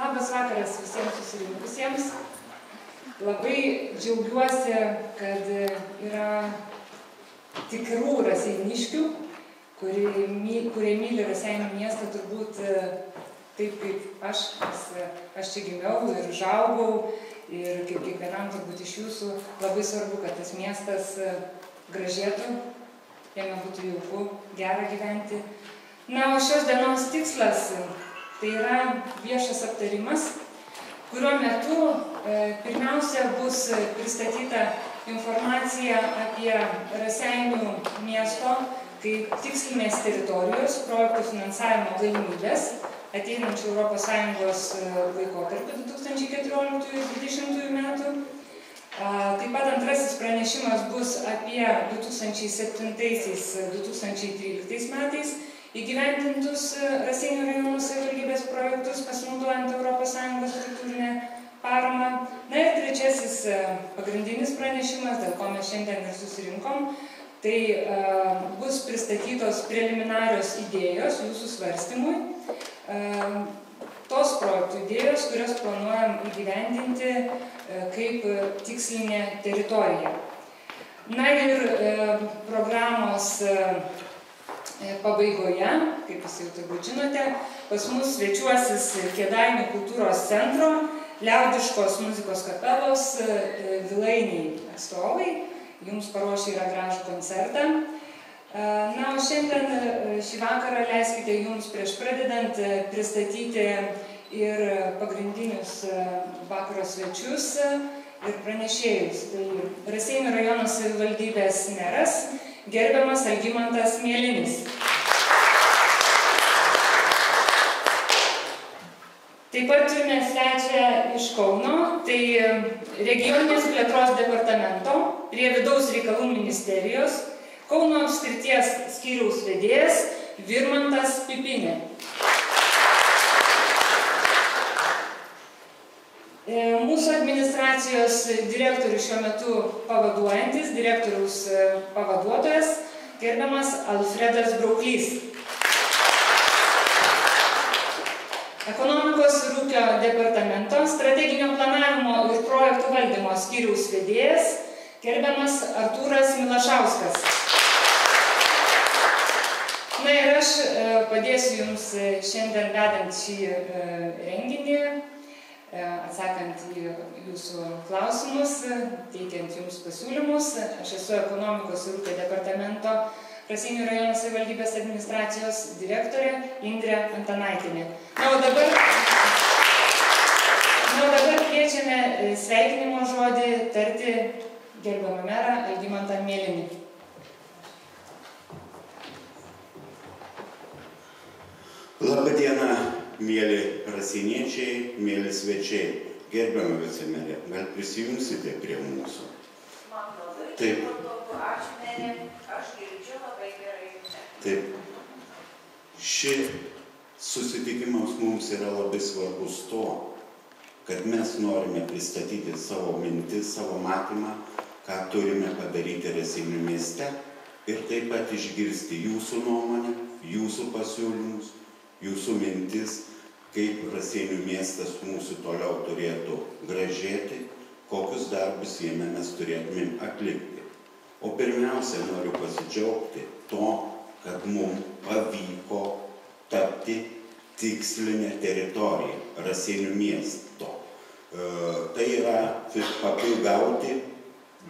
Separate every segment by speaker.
Speaker 1: Labas vakaras visiems susirinkusiems. Labai džiaugiuosi, kad yra tikrų raseiniškių, kurie myli Raseinių miestą turbūt taip kaip aš, nes aš čia gimiau ir užaugau ir kaip kiekvienam turbūt iš jūsų labai svarbu, kad tas miestas gražėtų, jame būtų jauku, gera gyventi. Na, o šios dienos tikslas tai yra viešas aptarimas, kurio metu pirmiausia bus pristatyta informacija apie Raseinių miesto kaip tikslinės teritorijos projektų finansavimo galimybės ateinančių ES laikotarpį 2014-2020 metų. Taip pat antrasis pranešimas bus apie 2007-2013 metais įgyvendintus Raseinių rajono savivaldybės projektus pasinaudojant ES struktūrinę paramą. Na ir trečiasis pagrindinis pranešimas, dėl ko mes šiandien ir susirinkom, tai bus pristatytos preliminarios idėjos jūsų svarstymui. Tos projektų idėjos, kurias planuojam įgyvendinti kaip tikslinė teritorija. Na ir programos pabaigoje, kaip jūs jau turbūt žinote, pas mus svečiuosis Kėdainių kultūros centro, liaudiškos muzikos kapelos Vilainiai atstovai. Jums paruošę yra gražų koncertą. Na, o šiandien šį vakarą leiskite jums prieš pradedant pristatyti ir pagrindinius vakaro svečius ir pranešėjus. Tai Raseinių rajono savivaldybės meras, gerbiamas Algimantas Mielinis. Taip pat turime svečią iš Kauno, tai regioninės plėtros departamento prie vidaus reikalų ministerijos Kauno apskrities skyriaus vedėjas Virmantas Pipinė. Mūsų administracijos direktorius šiuo metu pavaduojantis, direktoriaus pavaduotojas, gerbiamas Alfredas Brauklys. Ekonomikos ir ūkio departamento strateginio planavimo ir projektų valdymo skyriaus vedėjas, gerbiamas Artūras Milašauskas. Na ir aš padėsiu jums šiandien vedant šį renginį, atsakant į jūsų klausimus, teikiant jums pasiūlymus. Aš esu ekonomikos ir ūkio departamento Raseinių rajono savivaldybės administracijos direktorė Indrė Antanaitienė. Na, o dabar kviečiame sveikinimo žodį tarti gerbiamą merą Algimantą Mielinį.
Speaker 2: Labą dieną, mėly raseiniečiai, mėly svečiai. Gerbiama vicemerė, gal prisijungsite prie mūsų?
Speaker 3: Man labai
Speaker 2: Taip.
Speaker 3: Ačiū, merė. Aš girdžiu labai gerai.
Speaker 2: Taip. Šis susitikimas mums yra labai svarbus to, kad mes norime pristatyti savo mintis, savo matymą, ką turime padaryti Raseinių mieste ir taip pat išgirsti jūsų nuomonę, jūsų pasiūlymus, jūsų mintis, kaip Raseinių miestas mūsų toliau turėtų gražėti, kokius darbus jame mes turėtumėm atlikti. O pirmiausia, noriu pasidžiaugti to, kad mums pavyko tapti tikslinę teritoriją Raseinių miesto. Tai yra papildauti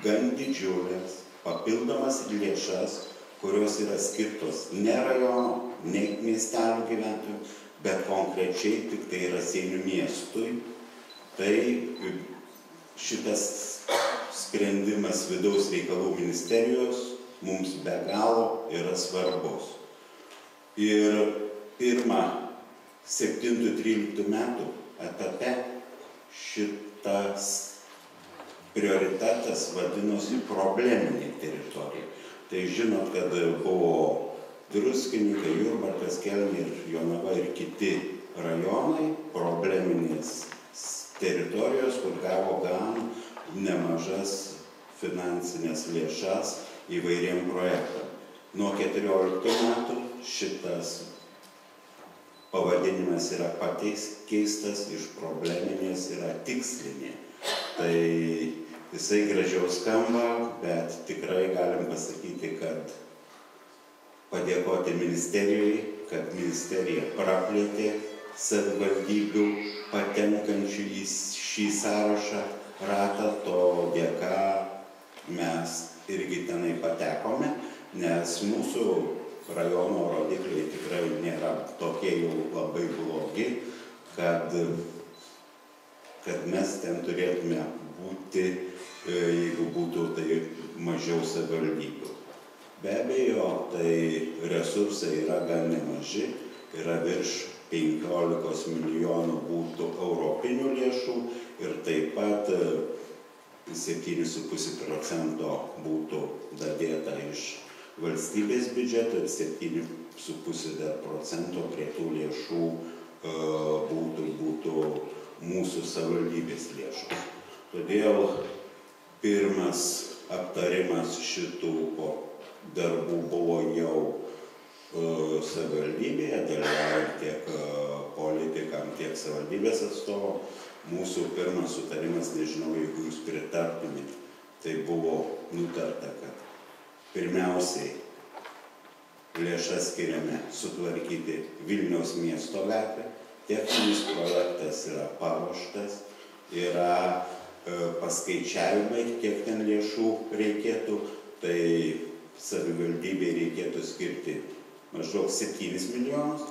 Speaker 2: gan didžiulės papildomas lėšas, kurios yra skirtos ne rajono, ne miestelio gyventojų, bet konkrečiai tik tai Raseinių miestui. Tai šitas sprendimas vidaus reikalų ministerijos mums be galo yra svarbus. Ir pirmą 7-13 metų etape šitas prioritetas vadinosi probleminė teritorija. Tai žinot, kad buvo Druskininkai, Jurbarkas, Kelmė ir Jonava ir kiti rajonai probleminės teritorijos, kur gavo gan nemažas finansinės lėšas įvairiem projektam. Nuo 14 metų šitas pavadinimas yra keistas, iš probleminės yra tikslinė. Tai jisai gražiau skamba, bet tikrai galim pasakyti, kad padėkoti ministerijai, kad ministerija praplėtė savivaldybių patenkančių į šį sąrašą ratą, to dėka mes irgi tenai patekome, nes mūsų rajono rodikliai tikrai nėra tokie jau labai blogi, kad mes ten turėtume būti, jeigu būtų tai mažiau savivaldybių. Be abejo, tai resursai yra gan nemaži, yra virš 15 milijonų būtų europinių lėšų ir taip pat 7,5% būtų dadėta iš valstybės biudžeto ir 7,5% prie tų lėšų būtų mūsų savivaldybės lėšos. Todėl pirmas aptarimas šitų darbų buvo jau savivaldybėje, dalyvaujant tiek politikam, tiek savivaldybės atstovom. Mūsų pirmas sutarimas, nežinau, jeigu jūs pritartumėte, tai buvo nutarta, kad pirmiausiai lėšas skiriame sutvarkyti Vilniaus miesto gatvę. Techninis projektas yra paruoštas, yra paskaičiavimai, kiek ten lėšų reikėtų, tai savivaldybei reikėtų skirti maždaug 7 milijonus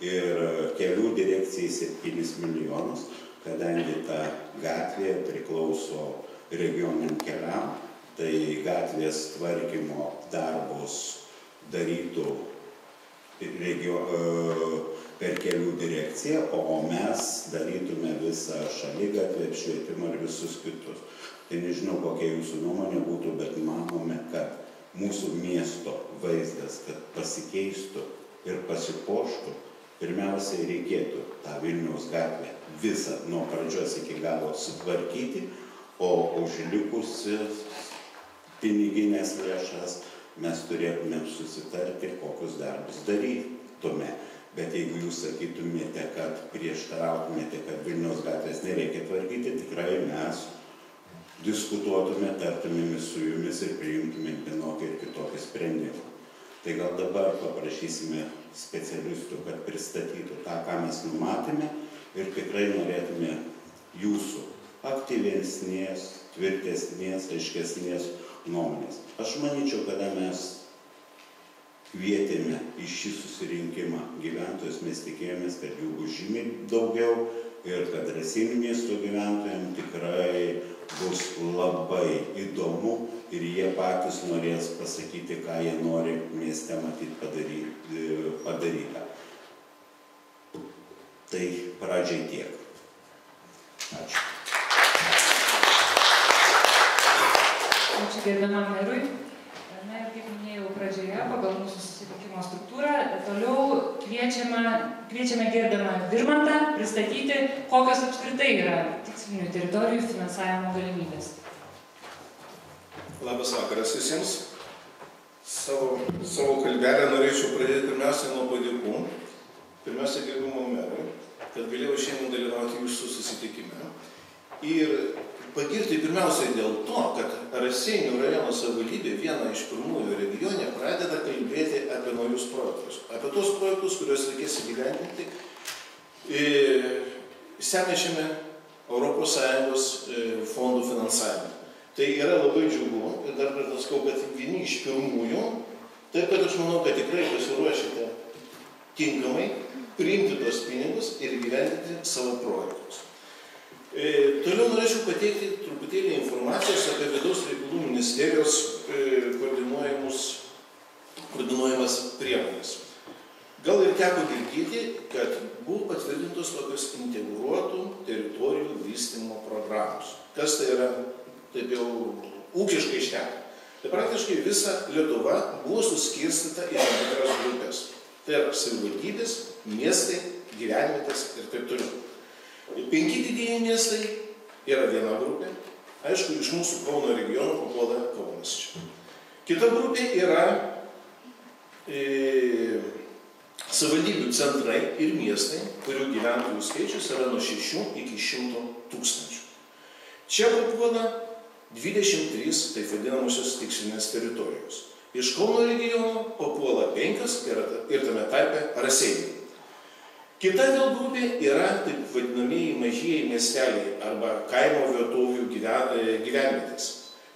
Speaker 2: ir kelių direkcijai 7 milijonus, kadangi ta gatvė priklauso regioniniam keliam, tai gatvės tvarkymo darbus darytų per kelių direkciją, o mes darytume visą šaligatvę, apšvietimą ir visus kitus. Tai nežinau, kokia jūsų nuomonė būtų, bet manome, kad mūsų miesto vaizdas, kad pasikeistų ir pasipuoštų, pirmiausiai reikėtų tą Vilniaus gatvę visą nuo pradžios iki galo sutvarkyti, o už likusias piniginės lėšas mes turėtumėm susitarti, kokius darbus darytume. Bet jeigu jūs sakytumėte, kad prieštarautumėte, kad Vilniaus gatvės nereikia tvarkyti, tikrai mes diskutuotume, tartumėmis su jumis ir priimtumėm vienokį ir kitokį sprendimą. Tai gal dabar paprašysime specialistų, kad pristatytų tą, ką mes numatėme ir tikrai norėtume jūsų aktyvesnės, tvirtesnės, aiškesnės nuomonės. Aš manyčiau, kada mes kvietėme į šį susirinkimą gyventojus, mes tikėjomės, kad jų bus žymiai daugiau ir kad Raseinių miesto gyventojams tikrai bus labai įdomu ir jie patys norės pasakyti, ką jie nori mieste matyti padarytą. Tai pradžiai tiek. Ačiū.
Speaker 1: Ačiū gerbiamam merui. Na ir kaip minėjau pradžioje, pagal mūsų susitikimo struktūrą, toliau kviečiame gerbiamą Virmantą pristatyti, kokios apskritai yra tikslinių teritorijų finansavimo galimybės.
Speaker 4: Labas vakaras visiems. Savo kalbelę norėčiau pradėti pirmiausia nuo padėkų. Pirmiausia, gerbiamam merui, kad galėjau šiandien dalyvauti jūsų susitikime. Ir pagirti pirmiausiai dėl to, kad Raseinių rajono savivaldybė viena iš pirmųjų regione pradeda kalbėti apie naujus projektus. Apie tos projektus, kuriuos reikės įgyvendinti sekančiame ES fondų finansavime. Tai yra labai džiugu ir dar kartą sakau, kad vieni iš pirmųjų, taip kad aš manau, kad tikrai pasiruošite tinkamai priimti tos pinigus ir įgyvendinti savo projektus. Toliau norėčiau pateikti truputėlį informacijos apie Vidaus reikalų ministerijos koordinuojamas priemonės. Gal ir teko girdėti, kad buvo patvirtintos tokios integruotų teritorijų vystymo programos. Kas tai yra, taip jau ūkiškai šneka. Tai praktiškai visa Lietuva buvo suskirstyta į tam tikras grupės. Tai yra savivaldybės, miestai, gyvenvietės ir taip toliau. 5 didieji miestai yra viena grupė. Aišku, iš mūsų Kauno regiono papuola Kaunas čia. Kita grupė yra savivaldybių centrai ir miestai, kurių gyventojų skaičius yra nuo 6 iki 100 tūkstančių. Čia papuola 23 taip vadinamosios tikslinės teritorijos. Iš Kauno regiono papuola 5 ir tame tarpe Raseiniai. Kita vėl grupė yra taip vadinamieji mažieji miesteliai arba kaimo vietovių gyvenvietės.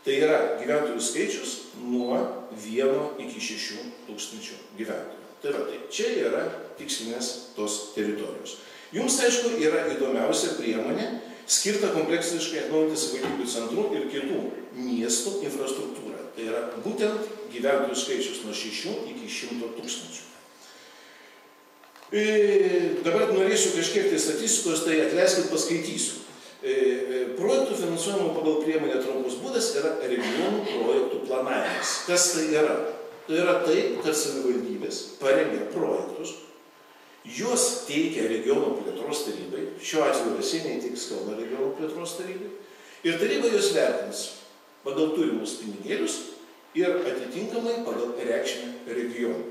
Speaker 4: Tai yra gyventojų skaičius nuo 1 iki 6 tūkstančių gyventojų. Tai va, tai čia yra tikslinės tos teritorijos. Jums, aišku, yra įdomiausia priemonė skirta kompleksiškai atnaujinti savivaldybių centrų ir kitų miestų infrastruktūrą. Tai yra būtent gyventojų skaičius nuo 6 iki 100 tūkstančių. Dabar norėsiu kažkiek tai statistikos, tai atleiskit paskaitysiu. Projektų finansuojamų pagal priemonę trumpus būdas yra regionų projektų planavimas. Kas tai yra? Tai yra tai, kad savivaldybės parengia projektus, juos teikia regionų plėtros tarybai, šiuo atveju Raseiniai teiks Kauno regionų plėtros tarybai, ir taryba juos vertins pagal turimus pinigėlius ir atitinkamai pagal reikšmę regionų.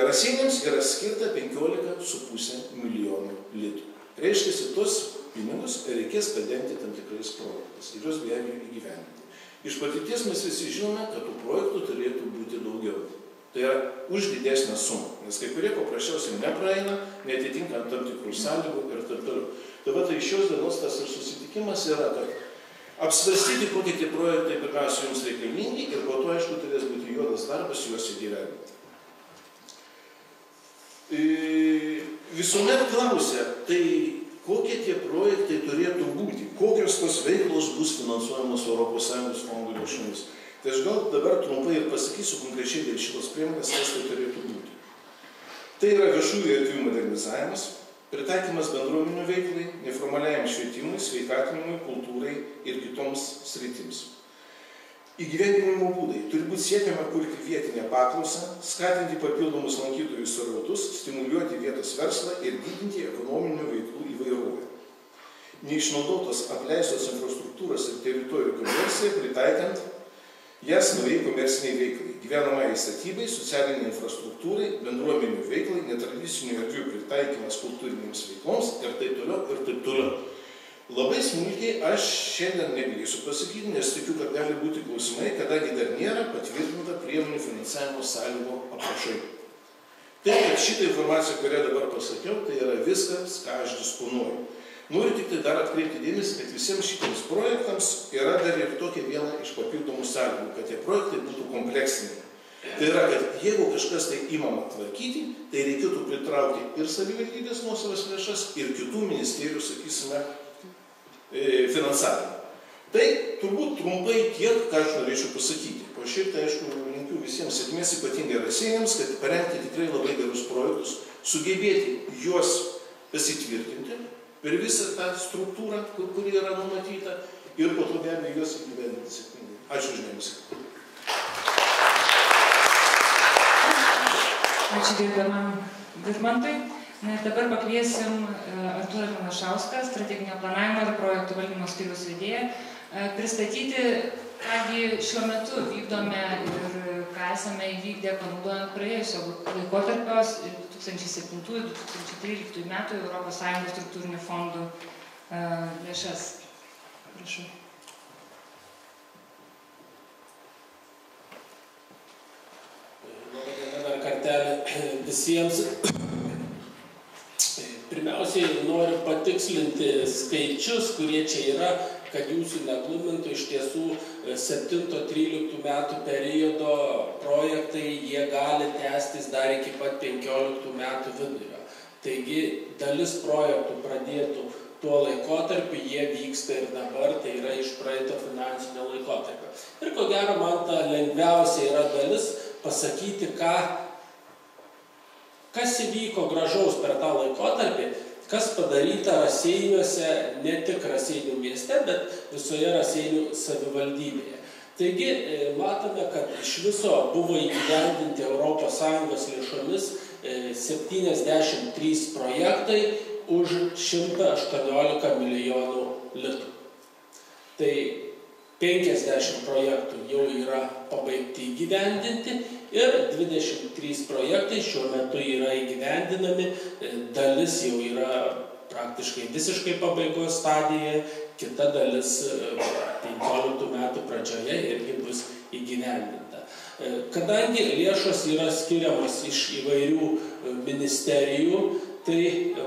Speaker 4: Raseiniams yra skirta 15,5 milijonų litų. Reiškia, tos pinigus reikės padengti tam tikrais projektais ir juos be abejo įgyvendinti. Iš patirties mes visi žinome, kad tų projektų turėtų būti daugiau. Tai yra už didesnę sumą, nes kai kurie paprasčiausiai nepraeina, netitinkant tam tikrų sąlygų ir taip toliau. Tai va, tai šios dienos tas ir susitikimas yra, kad apsvarstyti, kokie tie projektai pirmiausia jums reikalingi ir po to, aišku, turės būti juodas darbas juos įgyvendinti. Visuomet klausia, tai kokie tie projektai turėtų būti, kokios tos veiklos bus finansuojamos ES fondų lėšomis. Tai aš gal dabar trumpai ir pasakysiu konkrečiai dėl šitos priemonės, kas tai turėtų būti. Tai yra viešųjų erdvių modernizavimas, pritaikymas bendruomenių veiklai, neformaliajam švietimui, sveikatinimui, kultūrai ir kitoms sritims. Įgyvendinimo būdai turi būti siekiama kurti vietinę paklausą, skatinti papildomus lankytojų srautus, stimuliuoti vietos verslą ir didinti ekonominių veiklų įvairovę. Neišnaudotos apleistos infrastruktūros ir teritorijų komercijai, pritaikant jas naujai komerciniai veiklai, gyvenamajai statybai, socialiniai infrastruktūrai, bendruomenių veiklai, netradicinių erdvių pritaikymas kultūrinėms veikloms ir taip toliau ir taip toliau. Labai smulkiai aš šiandien negalėsiu pasakyti, nes tikiu, kad gali būti klausimai, kadangi dar nėra patvirtinta priemonių finansavimo sąlygų aprašai. Tai, kad šitą informaciją, kurią dabar pasakiau, tai yra viskas, ką aš disponuoju. Noriu tik tai dar atkreipti dėmesį, kad visiems šitiems projektams yra dar ir tokia viena iš papildomų sąlygų, kad tie projektai būtų kompleksiniai. Tai yra, kad jeigu kažkas tai įmama tvarkyti, tai reikėtų pritraukti ir savivaldybės nuosavas lėšas, ir kitų ministerijų, sakysime, finansavimą. Tai turbūt trumpai tiek, ką aš norėčiau pasakyti. O šiaip tai, aišku, linkiu visiems sėkmės, ypatingai Raseiniams, kad parengti tikrai labai gerus projektus, sugebėti juos pasitvirtinti per visą tą struktūrą, kuri yra numatyta, ir po to be abejo juos įgyvendinti sėkmingai. Ačiū už dėmesį.
Speaker 1: Ačiū gerbiamam Vidmantui. Na ir dabar pakviesim Artūrą Milašauską, strateginio planavimo ir projektų valdymo skyriaus vedėją, pristatyti, kągi šiuo metu vykdome ir ką esame įvykdę panaudojant praėjusio laikotarpio 2007-2013 metų ES struktūrinių fondų lėšas. Prašau.
Speaker 5: Dar kartelį visiems. Pirmiausiai noriu patikslinti skaičius, kurie čia yra, kad jūsų neglumintų. Iš tiesų 7-13 metų periodo projektai, jie gali tęstis dar iki pat 15 metų vidurio. Taigi dalis projektų pradėtų tuo laikotarpiu, jie vyksta ir dabar, tai yra iš praeito finansinio laikotarpio. Ir ko gero man ta lengviausia yra dalis pasakyti, kas įvyko gražaus per tą laikotarpį, kas padaryta Raseiniuose, ne tik Raseinių mieste, bet visoje Raseinių savivaldybėje. Taigi, matome, kad iš viso buvo įgyvendinti ES lėšomis 73 projektai už 118 milijonų litų. Tai 50 projektų jau yra pabaigti įgyvendinti ir 23 projektai šiuo metu yra įgyvendinami, dalis jau yra praktiškai visiškai pabaigos stadijoje, kita dalis 15 metų pradžioje irgi bus įgyvendinta. Kadangi lėšos yra skiriamas iš įvairių ministerijų, tai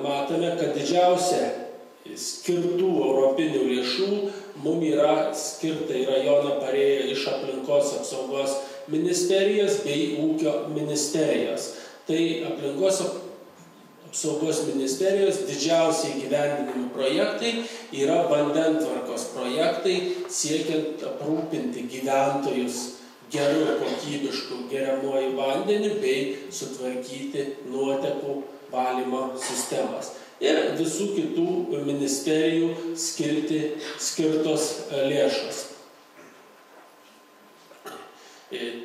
Speaker 5: matome, kad didžiausia skirtų europinių lėšų mums yra skirta į rajoną parėję iš aplinkos apsaugos ministerijos bei ūkio ministerijos. Tai aplinkos apsaugos ministerijos didžiausiai įgyvendinami projektai yra vandentvarkos projektai, siekiant aprūpinti gyventojus geru kokybišku geriamuoju vandeniu bei sutvarkyti nuotekų valymo sistemas. Ir visų kitų ministerijų skirtos lėšos.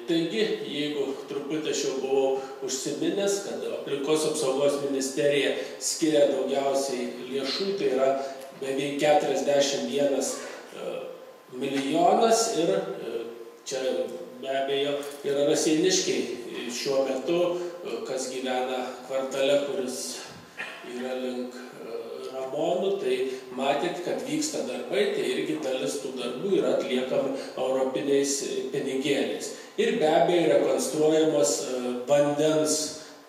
Speaker 5: Taigi, jeigu truputį aš jau buvau užsiminęs, kad aplinkos apsaugos ministerija skiria daugiausiai lėšų, tai yra beveik 41 milijonas ir čia be abejo yra Raseiniškiai šiuo metu, kas gyvena kvartale, kuris yra link Ramonų, tai matėt, kad vyksta darbai, tai irgi dalis tų darbų yra atliekami europiniais pinigėliais. Ir be abejo rekonstruojamos vandens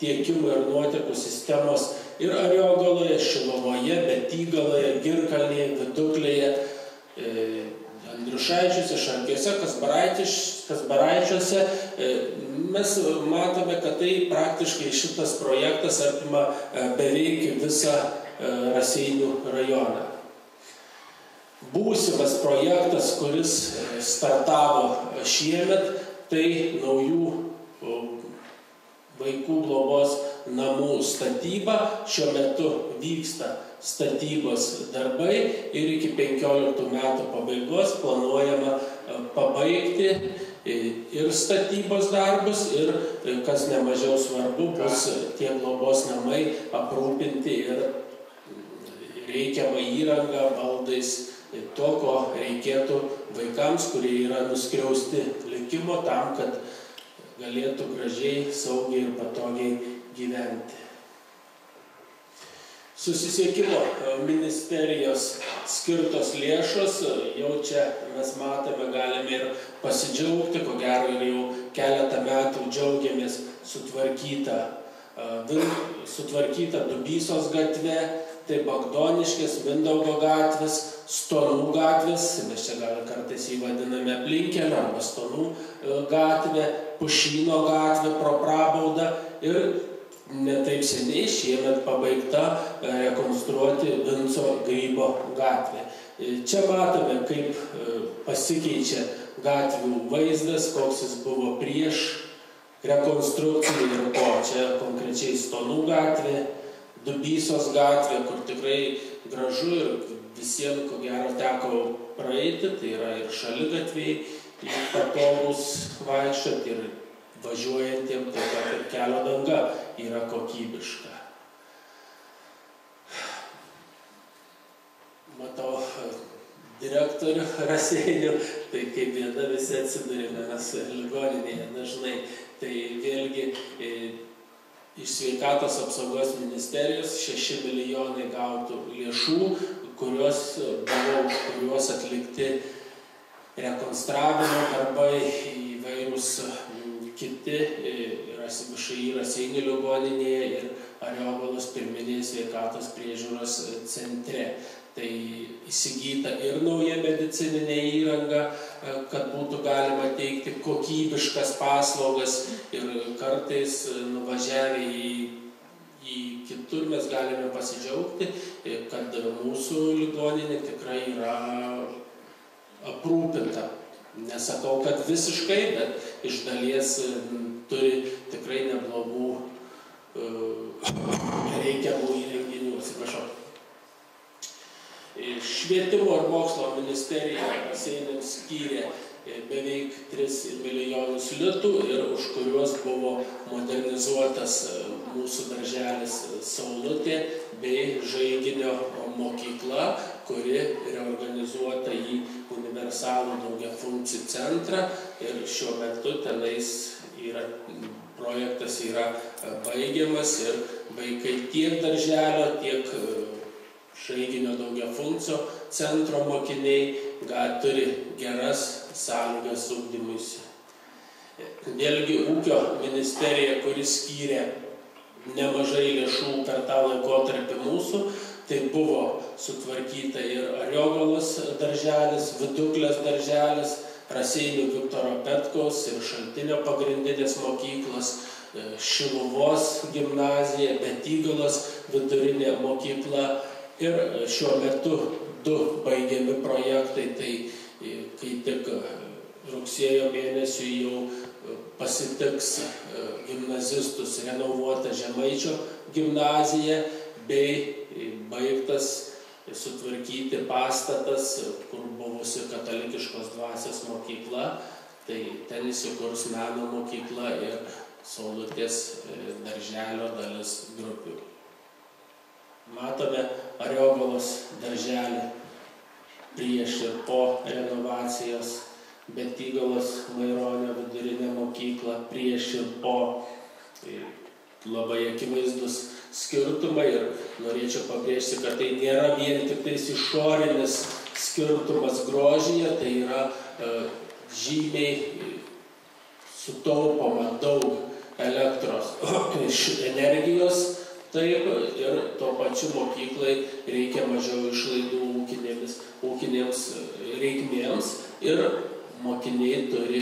Speaker 5: tiekimo ir nuotekų sistemos ir Ariogaloje, Šilovoje, Betygaloje, Girkalnyje, Viduklėje, Andriušaičiuose, Šarkiuose, Kasbaraičiuose. Mes matome, kad tai praktiškai šitas projektas apima beveik visą Raseinių rajoną. Būsimas projektas, kuris startavo šiemet, tai naujų vaikų globos namų statyba. Šiuo metu vyksta statybos darbai ir iki 15 metų pabaigos planuojama pabaigti ir statybos darbus ir, kas nemažiau svarbu, bus tie globos namai aprūpinti ir reikiamą įrangą, baldais, to, ko reikėtų vaikams, kurie yra nuskriausti likimo, tam, kad galėtų gražiai, saugiai ir patogiai gyventi. Susisiekimo ministerijos skirtos lėšos, jau čia mes matome, galime ir pasidžiaugti, ko gero ir jau keletą metų džiaugiamės sutvarkyta Dubysos gatve, tai Bagdoniškės, Mindaugo gatvės, Stonų gatvės, mes čia gal kartais įvadiname Aplinkelio arba Stonų gatvė, Pušyno gatvė pro Prabaudą ir netaip seniai šiemet pabaigta rekonstruoti Vinco Grybo gatvė. Čia matome, kaip pasikeičia gatvių vaizdas, koks jis buvo prieš rekonstrukciją ir po. Čia konkrečiai Stonų gatvė, Dubysos gatvė, kur tikrai gražu ir visiems, ko gero, teko praeiti, tai yra ir šaligatviai, patogus vaikščioti ir važiuojantiem, taip pat ir kelio danga yra kokybiška. Matau direktorių Raseinių, tai kaip viena visi atsidurime mes ligoninėje dažnai, tai vėlgi iš sveikatos apsaugos ministerijos 6 milijonai gautų lėšų, kuriuos atlikti rekonstravimo darbai, įvairūs kiti VŠI Raseinių ligoninėje ir Ariogalos pirminės sveikatos priežiūros centre. Tai įsigyta ir nauja medicininė įranga, kad būtų galima teikti kokybiškas paslaugas ir kartais nuvažiavę į kitur mes galime pasidžiaugti, kad mūsų ligoninė tikrai yra aprūpinta. Nesakau, kad visiškai, bet iš dalies turi tikrai neblogų reikiamų įrenginių. Atsiprašau. Švietimo ir mokslo ministerija Raseiniams skyrė beveik 3 milijonus litų ir už kuriuos buvo modernizuotas mūsų darželis Saulutė bei Žaiginio mokykla, kuri reorganizuota modernizuotą į universalų daugiafunkcį centrą ir šiuo metu tenais projektas yra baigiamas ir vaikai tiek darželio, tiek Šaiginio daugiafunkcio centro mokiniai turi geras sąlygas ugdymuisi. Vėlgi ūkio ministerija, kuris skyrė nemažai lėšų per tą laikotarpį mūsų, tai buvo sutvarkyta ir Ariogalos darželis, Viduklės darželis, Raseinių Viktoro Petkaus ir Šaltinio pagrindinės mokyklos, Šiluvos gimnazija, Betygalos vidurinė mokykla ir šiuo metu 2 baigiami projektai, tai kai tik rugsėjo mėnesį jau pasitiks gimnazistus renovuota Žemaičio gimnazija bei baigtas sutvarkyti pastatas, kur buvusi katalikiškos dvasios mokykla, tai ten įsikurs meno mokykla ir Saulutės darželio dalis grupių. Matome Ariogalos darželį prieš ir po renovacijos, Betygalos Maironio vidurinę mokyklą prieš ir po, labai akivaizdus skirtumai ir norėčiau pabrėžti, kad tai nėra vien tik tais išorinis skirtumas grožyje, tai yra žymiai sutaupoma daug elektros energijos, taip ir tuo pačiu mokyklai reikia mažiau išlaidų ūkinėms reikmėms ir mokiniai turi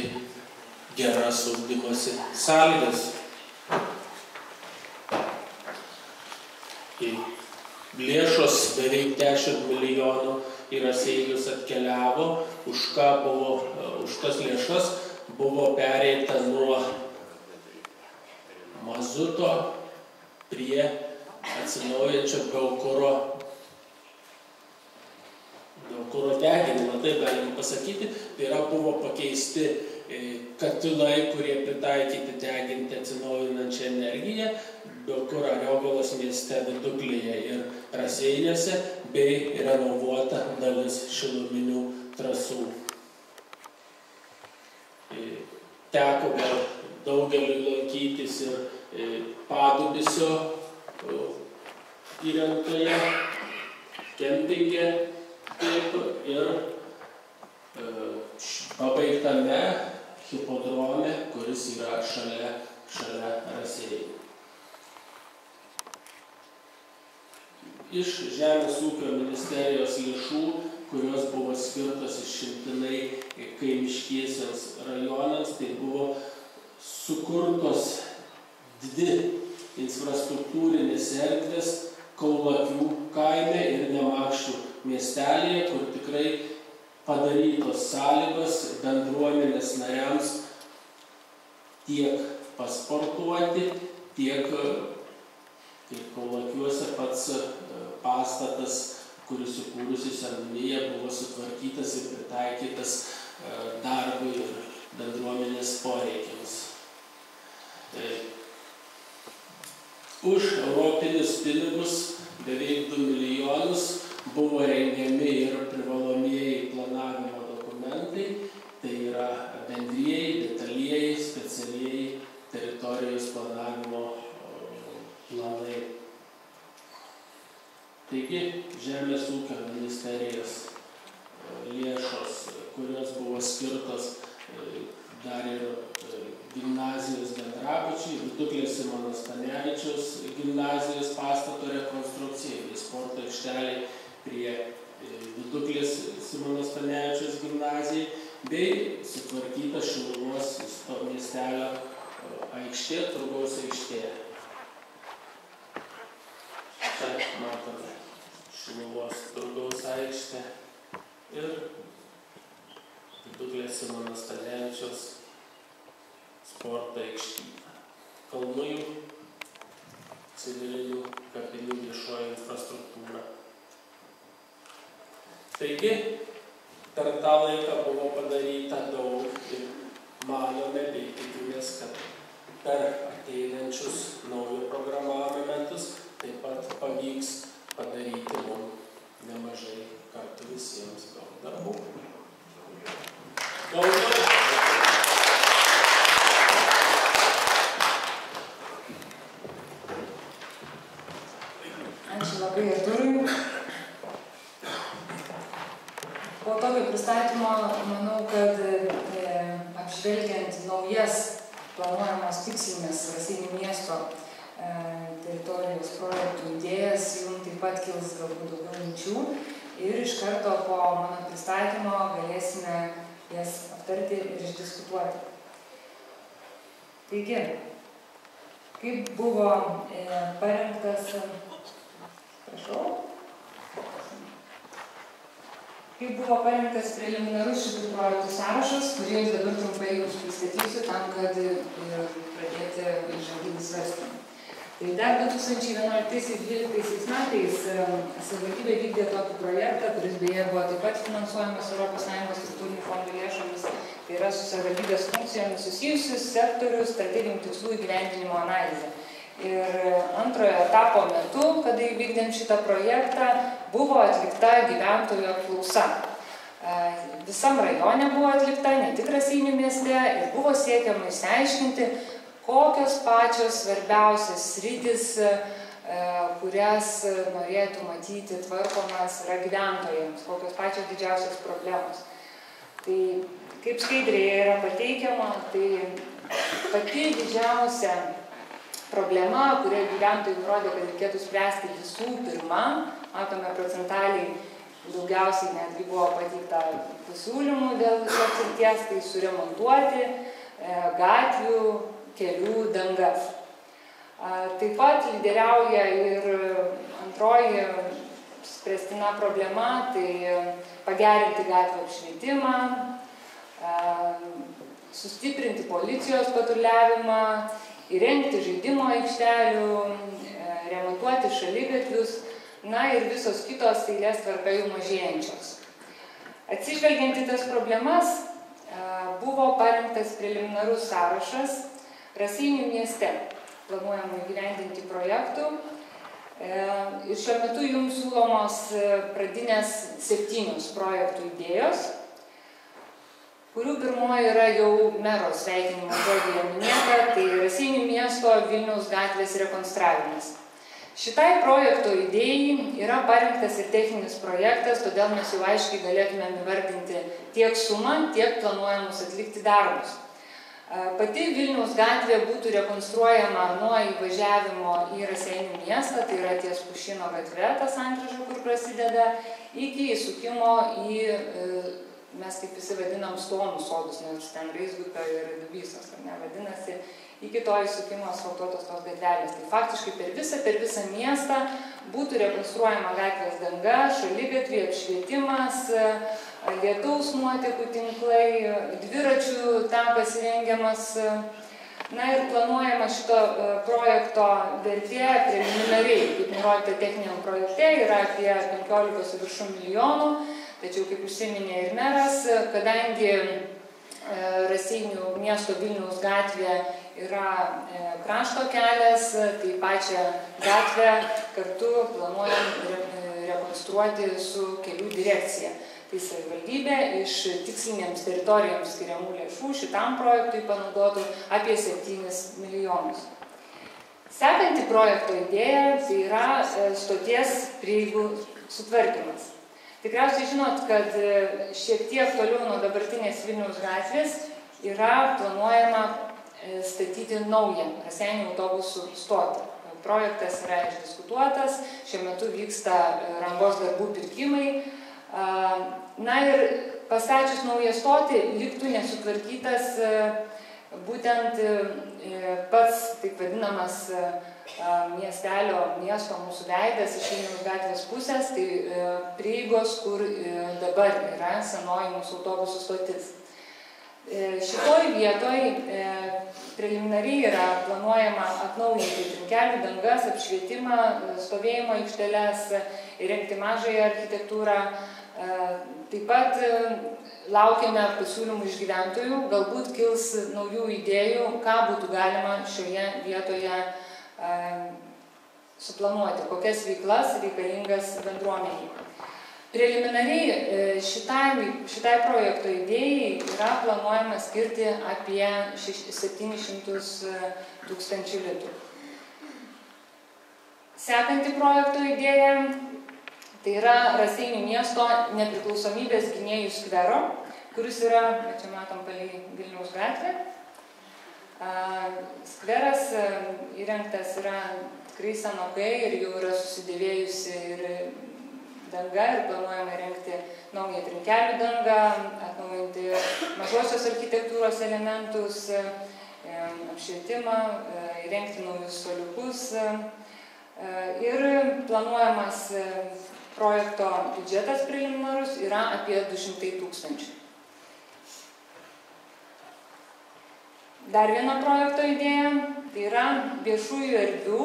Speaker 5: geras ugdymosi sąlygas. Lėšos beveik 10 milijonų į Raseinius atkeliavo, už tas lėšas buvo pereita nuo mazuto prie atsinaujančio biokuro deginimo, taip galima pasakyti. Tai yra buvo pakeisti katilai, kurie pritaikyti deginti atsinaujinančią energiją, biokurą Ariogalos mieste, Viduklėje ir Raseiniuose, bei renovuota dalis šiluminių trasų. Teko gal daugeliui lankytis ir Padubisio įrengtoje kempinge, taip ir pabaigtame hipodrome, kuris yra šalia Raseinių. Iš Žemės ūkio ministerijos lėšų, kurios buvo skirtos išimtinai kaimiškiesiems rajonams, tai buvo sukurtos 2 infrastruktūrinės erdvės Kaulakių kaime ir Nemakščių miestelėje, kur tikrai padarytos sąlygos bendruomenės nariams tiek pasportuoti, tiek Kaulakiuose pats pastatas, kuris įkūrusi seniūnija, buvo sutvarkytas ir pritaikytas darbui ir bendruomenės poreikiams. Už europinius pinigus beveik 2 milijonus buvo rengiami ir privalomieji planavimo dokumentai, tai yra bendrieji, detalieji, specialieji teritorijos planavimo planai. Taigi, Žemės ūkio ministerijos lėšos, kurios buvo skirtos dar ir gimnazijos bendrabučiai, Viduklės Simono Stanevičiaus gimnazijos pastato rekonstrukcijai, bei sporto aikšteliai prie Viduklės Simono Stanevičiaus gimnazijai, bei sutvarkyta Šiluvos miestelio aikštė, Turgaus aikštė. Čia matome Šiluvos Turgaus aikštė ir Viduklės Simono Stanevičiaus sporto aikštyną. Kalnųjų civilinių kapinių viešoji infrastruktūra. Taigi, per tą laiką buvo padaryta daug ir manome bei tikimės, kad per ateinančius naujo programavimo metus taip pat pavyks padaryti mums nemažai kartu visiems daug. darbų.
Speaker 1: Ačiū labai Artūrui. Po tokio pristatymo manau, kad apžvelgiant naujas planuojamas tikslinės Raseinių miesto teritorijos projektų idėjas, jums taip pat kils galbūt daugiau minčių ir iš karto po mano pristatymo galėsime jas aptarti ir išdiskutuoti. Taigi, kaip buvo parengtas, kaip buvo parengtas preliminarus šitų projektų sąrašas, kurį aš dabar trumpai jums pristatysiu tam, kad pradėti įžanginį svarstymą. Tai dar 2011-2012 metais savivaldybė vykdė tokį projektą, kuris beje buvo taip pat finansuojamas ES struktūrinių fondų lėšomis, tai yra su savivaldybės funkcijomis susijusius sektorių strateginių tikslų įgyvendinimo analizė. Ir antrojo etapo metu, kada įvykdėm šitą projektą, buvo atlikta gyventojų apklausa. Visam rajone buvo atlikta, ne tik Raseinių mieste, ir buvo siekiama išsiaiškinti, kokios pačios svarbiausios sritys, kurias norėtų matyti tvarkomas yra gyventojams, kokios pačios didžiausios problemos. Tai kaip skaidrėje yra pateikiama, tai pati didžiausia problema, kurią gyventojai nurodė, kad reikėtų spręsti visų pirma, matome procentaliai daugiausiai netgi buvo pateikta pasiūlymų dėl šios srities, tai suremontuoti gatvių, kelių dangas. Taip pat lyderiauja ir antroji spręstina problema, tai pagerinti gatvių apšvietimą, sustiprinti policijos patruliavimą, įrengti žaidimo aikštelių, remontuoti šaligatvius, na ir visos kitos eilės tvarka jų mažėjančios. Atsižvelgiant į tas problemas, buvo parengtas preliminarus sąrašas Raseinių mieste planuojama įgyvendinti projektų. Ir šiuo metu jums siūlomos pradinės 7 projektų idėjos, kurių pirmoji yra jau mero sveikinimo žodyje minėta, tai Raseinių miesto Vilniaus gatvės rekonstravimas. Šitai projekto idėjai yra parengtas ir techninis projektas, todėl mes jau aiškiai galėtumėm įvardinti tiek sumą, tiek planuojamus atlikti darbus. Pati Vilniaus gatvė būtų rekonstruojama nuo įvažiavimo į Raseinių miestą, tai yra ties Pušino gatve, ta sankryža, kur prasideda, iki įsukimo į, mes kaip visi vadinam, Stonų sodus, nors ten Raizgupio ir Dubysos, ar ne, vadinasi, iki to įsukimo asfaltuotos tos gatvelės. Tai faktiškai per visą miestą būtų rekonstruojama gatvės danga, šaligatviai, apšvietimas, lietaus nuotekų tinklai, dviračių takas įrengiamas. Na ir planuojama šito projekto vertė preliminariai, kaip nurodyta techniniam projekte, yra apie 15,5 milijonų, tačiau kaip užsiminė ir meras, kadangi Raseinių miesto Vilniaus gatvė yra krašto kelias, tai pačią gatvę kartu planuojam rekonstruoti su kelių direkcija. Tai savivaldybė iš tikslinėms teritorijoms skiriamų lėšų šitam projektui panaudotų apie 7 milijonus. Sekanti projekto idėja tai yra stoties prieigų sutvarkymas. Tikriausiai žinot, kad šiek tiek toliau nuo dabartinės Vilniaus gatvės yra planuojama statyti naują Raseinių autobusų stotį. Projektas yra išdiskutuotas, šiuo metu vyksta rangos darbų pirkimai. Na ir pastačius naują stotį liktų nesutvarkytas būtent pats, taip vadinamas, miesto mūsų veidas iš Vilniaus gatvės pusės, tai prieigos, kur dabar yra senoji mūsų autobusų stotis. Šitoj vietoj preliminariai yra planuojama atnaujinti trinkelių dangas, apšvietimą, stovėjimo aikšteles, įrengti mažąją architektūrą. Taip pat laukiame pasiūlymų iš gyventojų, galbūt kils naujų idėjų, ką būtų galima šioje vietoje suplanuoti, kokias veiklas reikalingas bendruomeniai. Preliminariai šitai šitai projekto idėjai yra planuojama skirti apie 700 tūkstančių litų. Sekanti projekto idėja tai yra Raseinių miesto nepriklausomybės gynėjų skvero, kuris yra, čia matom, palei Vilniaus gatvę. Skveras įrengtas yra tikrai senokai ir jau yra susidėvėjusi ir danga ir planuojama įrengti naują trinkelių dangą, atnaujinti mažosios architektūros elementus, apšvietimą, įrengti naujus suoliukus ir planuojamas projekto biudžetas preliminarus yra apie 200 tūkstančių. Dar viena projekto idėja tai yra viešųjų erdvių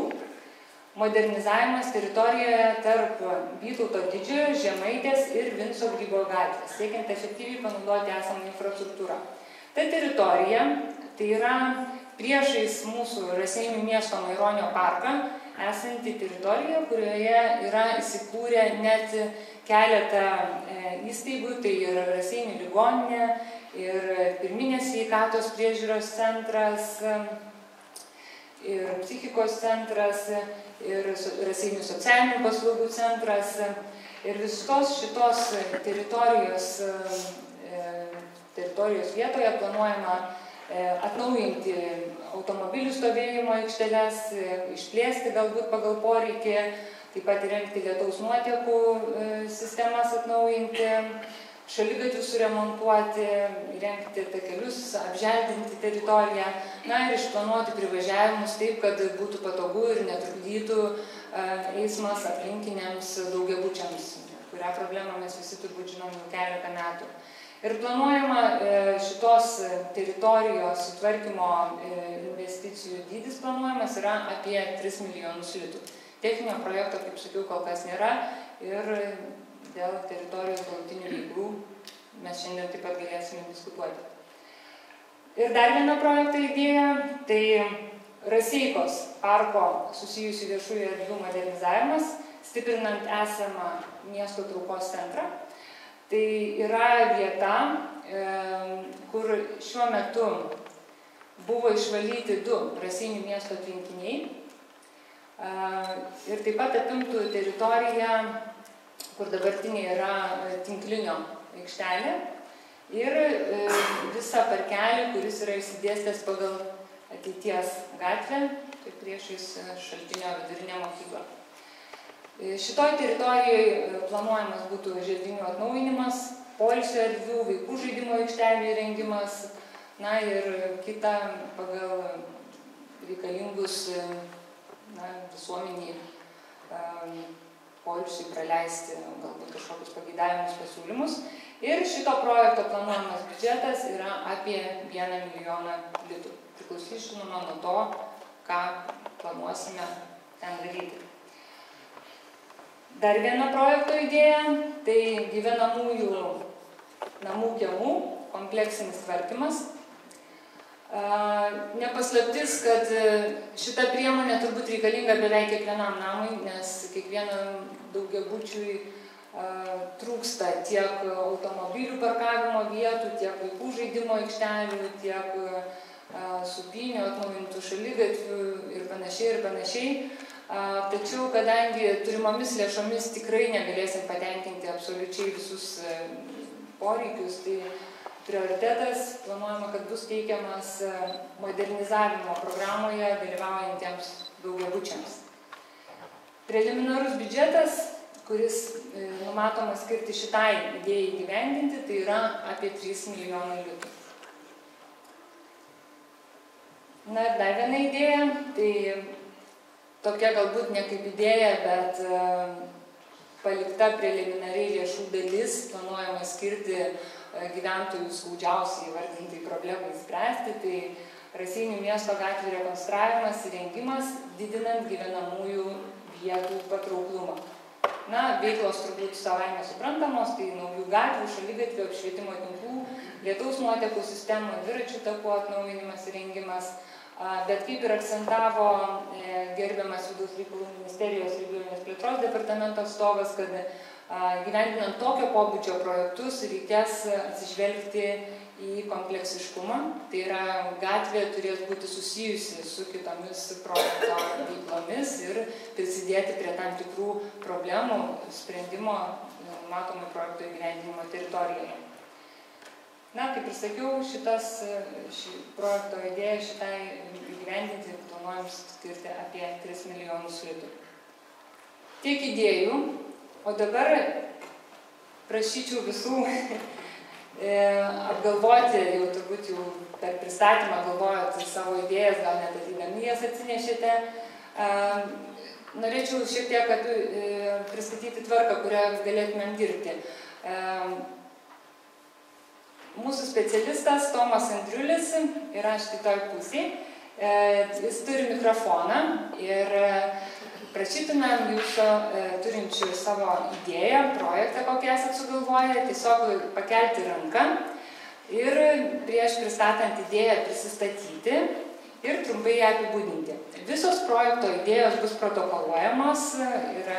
Speaker 1: modernizavimas teritorijoje tarp Vytauto Didžiojo, Žemaitės ir Vinco Grybo gatvės, siekiant efektyviai panaudoti esamą infrastruktūrą. Ta teritorija tai yra priešais mūsų Raseinių miesto Maironio parką esanti teritorija, kurioje yra įsikūrę net keletą įstaigų, tai ir Raseinių ligoninė, ir pirminės sveikatos priežiūros centras, ir psichikos centras, ir Raseinių socialinių paslaugų centras. Ir visos šitos teritorijos vietoje planuojama atnaujinti automobilių stovėjimo aikšteles, išplėsti galbūt pagal poreikį, taip pat įrengti lietaus nuotekų sistemas atnaujinti, šaligatvius suremontuoti, įrengti takelius, apželdinti teritoriją, ir išplanuoti privažiavimus taip, kad būtų patogu ir netrukdytų eismas aplinkiniams daugiabučiams, kurią problemą mes visi turbūt žinom jau keletą metų. Ir planuojama šitos teritorijos sutvarkymo investicijų dydis planuojamas yra apie 3 milijonus litų. Techninio projekto, kaip sakiau, kol kas nėra ir dėl teritorijos galutinių veiklų mes šiandien taip pat galėsime diskutuoti. Ir dar viena projekto idėja, tai Raseikos parko susijusių viešųjų erdvių modernizavimas, stiprinant esamą miesto traukos centrą. Tai yra vieta, kur šiuo metu buvo išvalyti 2 Raseinių miesto tvenkiniai ir taip pat apimtų teritoriją, kur dabartinė yra tinklinio aikštelė ir visą parkelį, kuris yra išsidėstęs pagal ateities gatvę, tai priešais Šaltinio vidurinę mokyklą. Šitoj teritorijoje planuojamas būtų želdinių atnaujinimas, poilsio erdvių, vaikų žaidimo aikštelių įrengimas, ir kita pagal reikalingus visuomeniai poilsiui praleisti galbūt kažkokius pageidavimus, pasiūlymus. Ir šito projekto planuojamas biudžetas yra apie 1 milijoną litų. Priklausys žinoma nuo to, ką planuosime ten daryti. Dar viena projekto idėja, tai gyvenamųjų namų kiemų kompleksinis tvarkymas. Nepaslaptis, kad šita priemonė turbūt reikalinga beveik kiekvienam namui, nes kiekvienam daugiabučiui trūksta tiek automobilių parkavimo vietų, tiek vaikų žaidimo aikštelių, tiek supynių, atnaujintų šaligatvių ir panašiai. Tačiau, kadangi turimomis lėšomis tikrai negalėsim patenkinti absoliučiai visus poreikius, tai prioritetas planuojama, kad bus teikiamas modernizavimo programoje dalyvaujantiems daugiabučiams. Preliminarus biudžetas, kuris numatomas skirti šitai idėjai įgyvendinti, tai yra apie 3 milijonai litų. Ir dar viena idėja, tai tokia galbūt ne kaip idėja, bet palikta preliminariai lėšų dalis, planuojama skirti gyventojų skaudžiausiai įvardintai problemai spręsti, tai Raseinių miesto gatvių rekonstravimas ir rengimas, didinant gyvenamųjų vietų patrauklumą. Veiklos turbūt savaime suprantamos, tai naujų gatvių, šaligatvių, apšvietimo tinklų, lietaus nuotekų sistemų, dviračių takų atnaujinimas ir rengimas, Bet kaip ir akcentavo gerbiamas Vidaus reikalų ministerijos regioninės plėtros departamento atstovas, kad gyvendinant tokio pobūdžio projektus reikės atsižvelgti į kompleksiškumą. Tai yra, gatvė turės būti susijusi su kitomis projekto veiklomis ir prisidėti prie tam tikrų problemų sprendimo matomų projekto įgyvendinimo teritorijoje. Na, kaip ir sakiau, ši projekto idėja šitai įgyvendinti planuojam skirti apie 3 milijonus litų. Tiek idėjų, o dabar prašyčiau visų apgalvoti, jau turbūt jau per pristatymą galvojot savo idėjas, gal net ateidami jas atsinešėte. Norėčiau šiek tiek pristatyti tvarką, kurią galėtumėm dirbti. Mūsų specialistas Tomas Andriulis yra šitoj pusėje. Jis turi mikrofoną ir prašytumėm jūsų turinčių savo idėją, projektą, kokį esat sugalvoję, tiesiog pakelti ranką ir prieš pristatant idėją prisistatyti ir trumpai ją apibūdinti. Visos projekto idėjos bus protokoluojamos, yra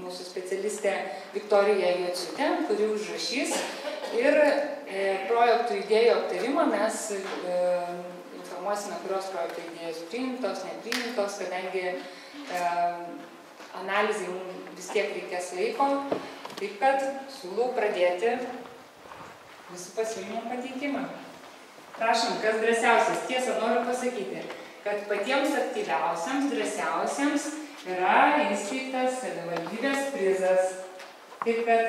Speaker 1: mūsų specialistė Viktorija Jociutė, kuri užrašys. Ir projektų idėjų aptarimą mes informuosime, kurios projektų idėjos priimtos, nepriimtos, kadangi analizai mums vis tiek reikės laiko. Taip kad siūlau pradėti visų pasiūlymų pateikimą. Prašom, kas drąsiausias. Tiesa, noriu pasakyti, kad patiems aktyviausiams, drąsiausiams yra įsteigtas savivaldybės prizas. Taip kad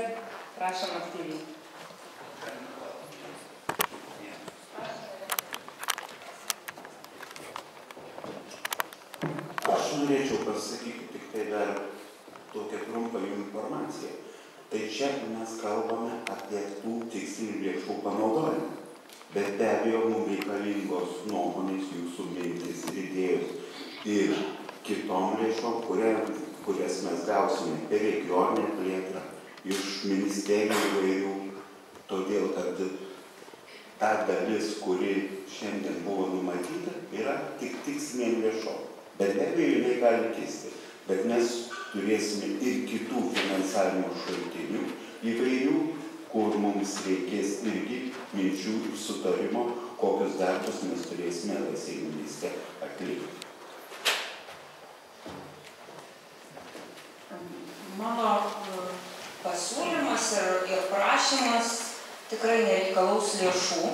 Speaker 1: prašom aktyviai.
Speaker 2: Aš norėčiau pasakyti tik tai dar tokią trumpą informaciją. Tai čia mes kalbame apie tų tikslinių lėšų panaudojimą. Bet be abejo, mums reikalingos nuomonės, jūsų mintis ir idėjos ir kitom lėšom, kurias mes gausime per regioninę plėtrą, iš ministerijų įvairių. Todėl, kad ta dalis, kuri šiandien buvo numatyta, yra tik tikslinėm lėšom. Bet be abejo, jinai gali kisti. Bet mes turėsime ir kitų finansavimo šaltinių įvairių, kur mums reikės irgi minčių ir sutarimo, kokius darbus mes turėsime Seimo mieste atlikti.
Speaker 3: Mano pasiūlymas ir prašymas tikrai nereikalaus lėšų.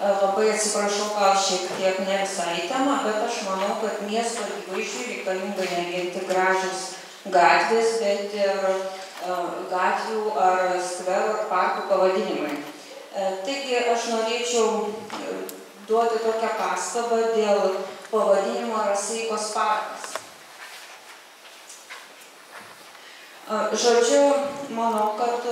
Speaker 3: Labai atsiprašau, gal šiek tiek ne visai tema, bet aš manau, kad miesto įvaizdžiui reikalinga ne vien tik gražus gatvės, bet ir gatvių ar skverų ar parkų pavadinimai. Taigi aš norėčiau duoti tokią pastabą dėl pavadinimo Raseikos parkas. Žodžiu, manau, kad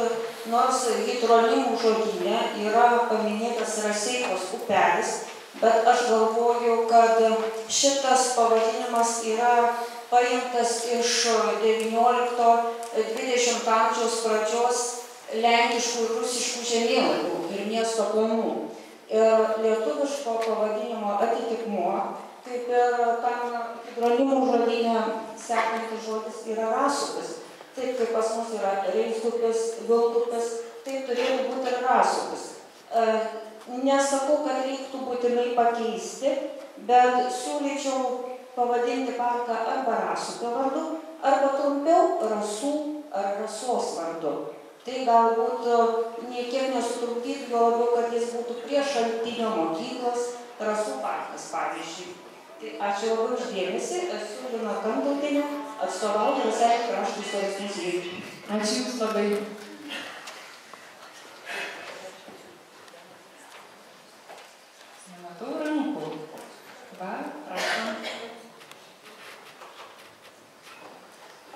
Speaker 3: nors hidronimų žodyne yra paminėtas Raseikos upelis, bet aš galvoju, kad šitas pavadinimas yra paimtas iš 19-20 amžiaus pradžios lenkiškų ir rusiškų žemėlapių ir miesto planų. Ir lietuviško pavadinimo atitikmuo, kaip ir tam hidronimų žodyne sekantis žodis yra Rasupis. Taip kaip pas mus yra Reisupis, Viltupis, tai turėtų būti ir Rasupis. Nesakau, kad reiktų būtinai pakeisti, bet siūlyčiau pavadinti parką arba Rasupio vardu, arba trumpiau Rasų ar Rasos vardu. Tai galbūt niekiek nesutrukdytų, jo labiau, kad jis būtų prie Šaltinio mokyklos Rasų parkas, pavyzdžiui. Tai ačiū labai už dėmesį, esu Lina Kantautienė, atstovauju Raseinių krašto istorijos muziejui.
Speaker 1: Ačiū Jums labai. Nematau rankų. Va, prašom.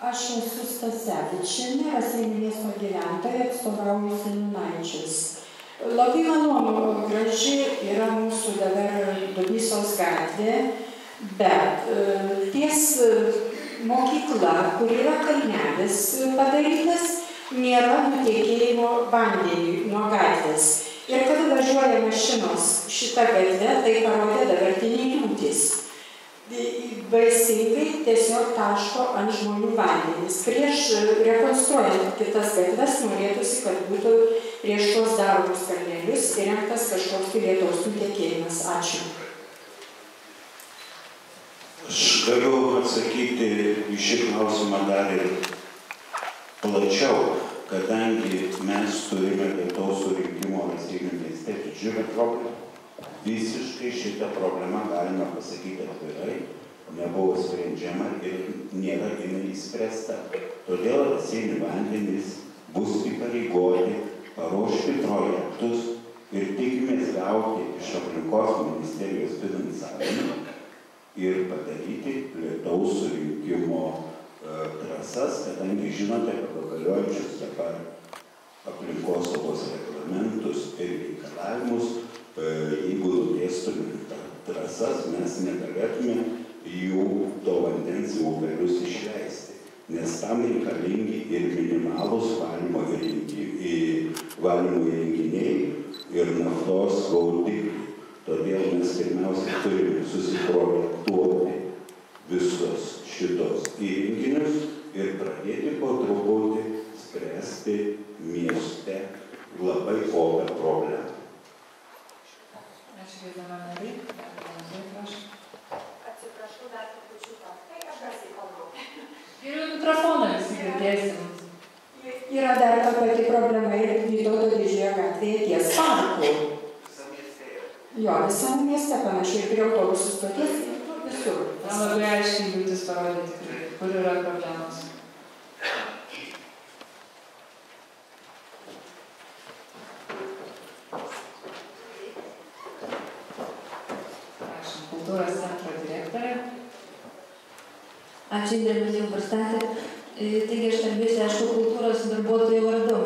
Speaker 6: Aš esu Stasevičienė, Raseinių miesto gyventoja, atstovauju Seniūnaičius. Labai manau, graži yra mūsų dabar Dubysos gatvė, bet ties mokykla, kur yra kalnelis padarytas, nėra nutekėjimo vandeniui nuo gatvės. Ir kada važiuoja mašinos šitą gatvę, tai parodė dabartiniai liūtys. baisingai tiesiog taško ant žmonių vandenis. Prieš rekonstruojant kitas gatves norėtųsi, kad būtų prieš tuos daromus kalnelius įrengtas kažkoks lietaus nutekėjimas. Ačiū.
Speaker 2: Aš galiu atsakyti į šį klausimą dar ir plačiau, kadangi mes turime lietaus surinkimo Raseinių mieste didžiulę problemą. Visiškai šitą problemą galime pasakyti atvirai, nebuvo sprendžiama ir nėra jinai įspręsta. Todėl Raseinių vandenys bus įpareigoti paruošti projektus ir tikimės gauti iš aplinkos ministerijos finansavimą ir padaryti lietaus surinkimo trasas, kadangi žinote, pagal galiojančius dabar aplinkosaugos reglamentus ir reikalavimus, jeigu nutiestume trasas, mes negalėtume jų to vandens į upelius išleisti, nes tam reikalingi ir minimalūs valymo įrenginiai ir naftos gaudikliai. Todėl mes pirmiausia turime susiprojektuoti visus šitos įrenginius ir pradėti po truputį spręsti mieste labai opią problemą.
Speaker 1: Ačiū, gerbiama nariai.
Speaker 7: Atsiprašau, dar trupučiuką. Tai aš garsiai kalbu.
Speaker 1: Geriau mikrofoną visi girdėsim.
Speaker 6: Yra dar ta pati problema ir Vytauto Didžiojo gatvėje ties parku. Jo, visam mieste panašiai ir prie autobusų stoties visur.
Speaker 1: Labai aiškiai liūtis parodė tikrai, kur yra problemos. Prašom, kultūros centro direktorė.
Speaker 8: Ačiū, gerbiamas jau pristatė. Taigi aš kalbėsiu, aišku, kultūros darbuotojų vardu.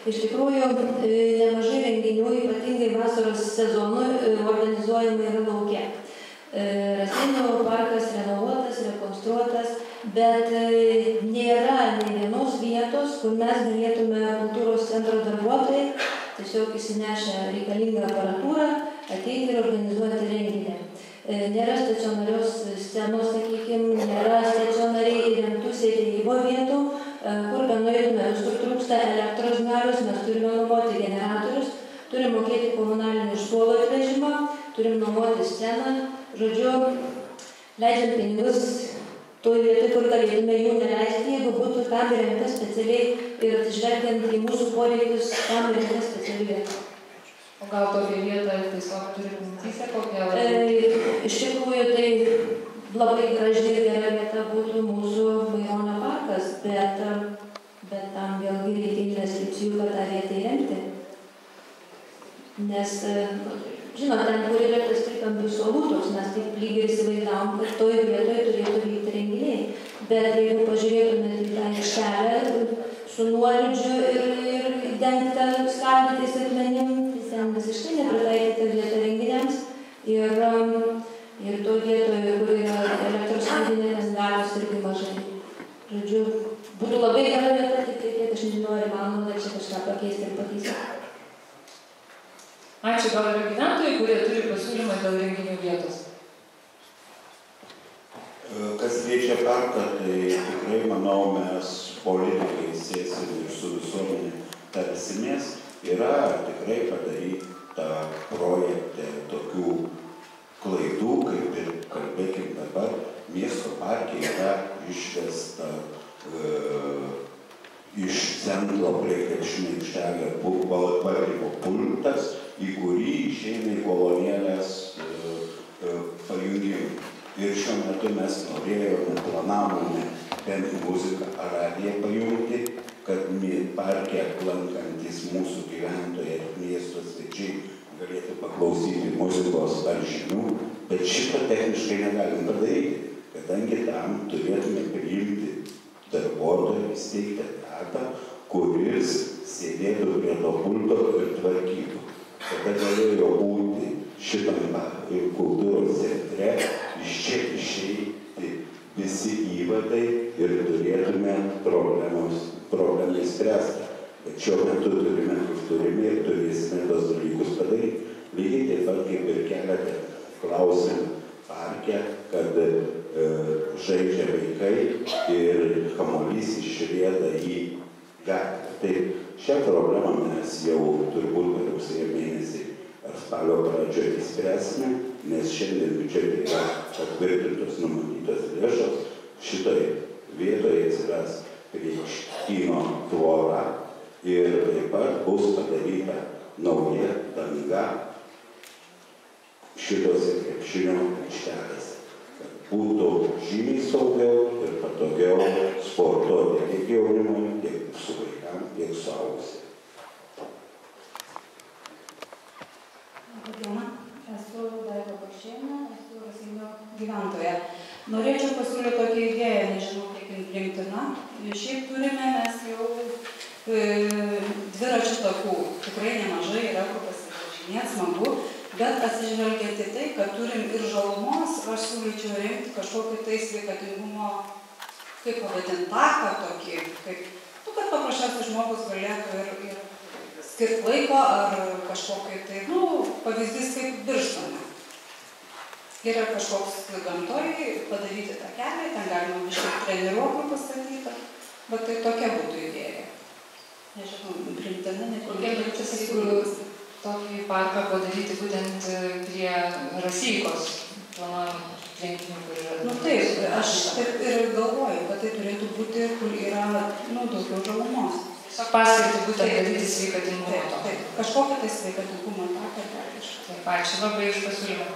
Speaker 8: Iš tikrųjų, nemažai renginių, ypatingai vasaros sezonui, organizuojama yra lauke. Raseinių parkas renovuotas, rekonstruotas, bet nėra nei vienos vietos, kur mes galėtume kultūros centro darbuotojai tiesiog įsinešę reikalingą aparatūrą, ateiti ir organizuoti renginį. Nėra stacionarios scenos, sakykime, nėra stacionariai įrengtų sėdėjimo vietų, kur benuėtume, kur trūksta elektros galios, mes turime nuomoti generatorius, turim mokėti komunalinį šuolų atvežimą, turim nuomoti sceną, žodžiu, leidžiam pinigus toj vietoj, kur galėtume jų neleisti, jeigu būtų tam įrengta specialiai ir atsižvelgiant į mūsų poreikius, tam įrengta specialiai vieta.
Speaker 1: O gal tokia vieta tiesiog turi mintyse kokią?
Speaker 8: Iš tikrųjų, tai labai graži ir gera vieta būtų mūsų Maironio parkas, bet tam vėlgi reikia investicijų, kad tą vietą įrengti. Nes, žinot, ten, kur yra tas trikampių suolūtos, mes taip lygiai įsivaizdavom, kad toj vietoje turėtų vykti renginiai. Bet jeigu pažiūrėtume į tą aikštelę su nuolydžiu ir dengtą skaldytais akmenim, ten visiškai nepritaikyta vieta renginiams ir to vietoje, kur yra elektros jungtinės galios irgi mažai. Žodžiu, būtų labai gera vieta, tik tiek aš nežinau, ar įmanoma čia kažką pakeisti ir pakeisti.
Speaker 1: Ačiū, gal yra gyventojai, kurie turi pasiūlymą dėl renginių vietos?
Speaker 2: Kas liečia parką, tai tikrai, manau, mes politikai sėsim ir su visuomenė tarsimės. Yra tikrai padaryta projekte tokių klaidų, kaip ir kalbėkim dabar, miesto parke yra išvesta iš centro prie krepšinio aikštelė valdymo pultas, į kurį išeina į kolonėlės pajungimą. Ir šiuo metu mes norėjome, planavome bent muziką ar radiją pajungti, kad parke lankantis mūsų gyventojai ir miesto svečiai galėtų paklausyti muzikos ar žinių, bet šitą techniškai negalim padaryti, kadangi tam turėtume priimti darbuotoją, įsteigti etatą, kuris sėdėtų prie to pulto ir tvarkytų. Tada galėjo būti šitam kultūros centre iš čia išeiti visi įvadai ir turėtume problemai spręsti. Bet šiuo metu turime ir turėsime tos dalykus padaryti. Lygiai taip pat kaip ir keletą klausimų parke, kad pradžioje įspręsime, nes šiandien biudžete yra patvirtintos numatytos lėšos, šitoje vietoje atsiras prieš kino tvorą ir taip pat bus padaryta nauja danga šitose krepšinio aikštelėse, kad būtų žymiai saugiau ir patogiau sportuoti tiek jaunimui, tiek su vaikams, tiek suaugusiems.
Speaker 3: Diena, esu Daiva Bakšienė, esu Raseinių gyventoja. Norėčiau pasiūlyti tokią idėją, nežinau, kiek jin priimtina. Šiaip turime mes jau dviračių takų, tikrai nemažai yra, kur pasivažinėti, smagu, bet atsižvelgiant į tai, kad turim ir žalumos, aš siūlyčiau rinkti kažkokį tai sveikatingumo, kaip pavadinti, taką tokį, kaip, kad paprasčiausiai žmogus galėtų ir skirti laiko ar kažkokį tai, pavyzdys kaip Birštone. Yra kažkoks gamtoj padaryti tą kelią, ten galima biškai treniruoklį pastatyti, bet tai tokia būtų idėja. Nežinau, priimtina,
Speaker 1: kokia būtis, jeigu tokį parką padaryti būtent prie Raseikos planuojamų renginių, kur yra.
Speaker 3: Taip, aš taip ir galvoju, kad tai turėtų būti, kur yra daugiau žalumos.
Speaker 1: Tiesiog paskirti būtent daryti sveikatingumo.
Speaker 3: Taip, kažkokią tai sveikatingumo taką dar iš.
Speaker 1: Taip, ačiū labai už pasiūlymą.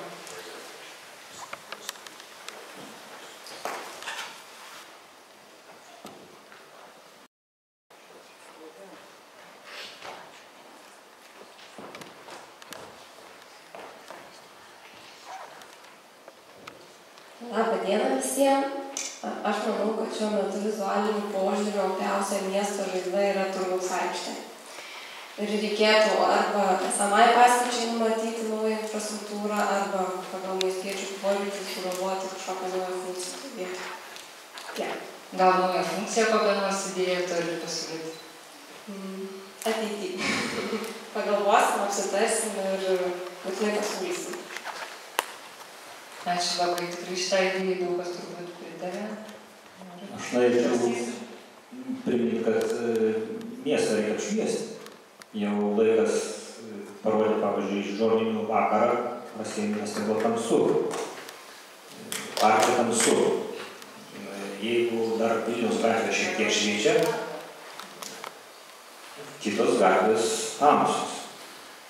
Speaker 9: Labą dieną visiems. Aš manau, kad šiuo metu vizualiniu požiūriu opiausia miesto žaizda yra Turgaus aikštė. Ir reikėtų arba esamai paskirčiai numatyti naują infrastruktūrą, arba pagal miestiečių poreikius sugalvoti kažkokią naują funkciją.
Speaker 1: Gal naują funkciją kokią nors idėją turi pasiūlyti?
Speaker 9: Ateityje. Pagalvosim, apsitarsim ir būtinai pasiūlysim.
Speaker 1: Ačiū labai, tikrai šitą idėją daug kas turbūt pritarė.
Speaker 10: Aš norėčiau priminti, kad miestą reikia apšviesti. Jau laikas parodė, pavyzdžiui, žolinių vakarą, Raseinių mieste buvo tamsu. Parke tamsu. Jeigu dar Vilniaus gatvė šiek tiek šviečia, kitos gatvės tamsus.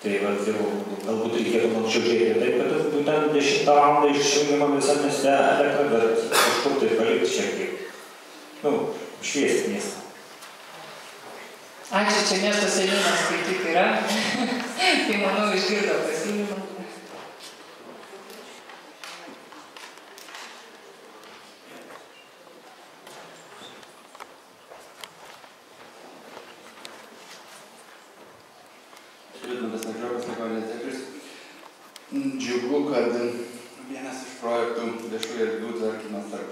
Speaker 10: Tai galbūt reikėtų anksčiau žiūrėti taip, kad būtent 10 valandą išjungiama visą mieste elektrą, bet kažkur tai palikti šiek tiek. Šviesti miestą.
Speaker 1: Ačiū, čia miesto seniūnas kaip tik yra. Tai manau išgirdo pasiūlymą.
Speaker 11: Džiugu, kad vienas iš projektų viešųjų erdvių tvarkymas tarp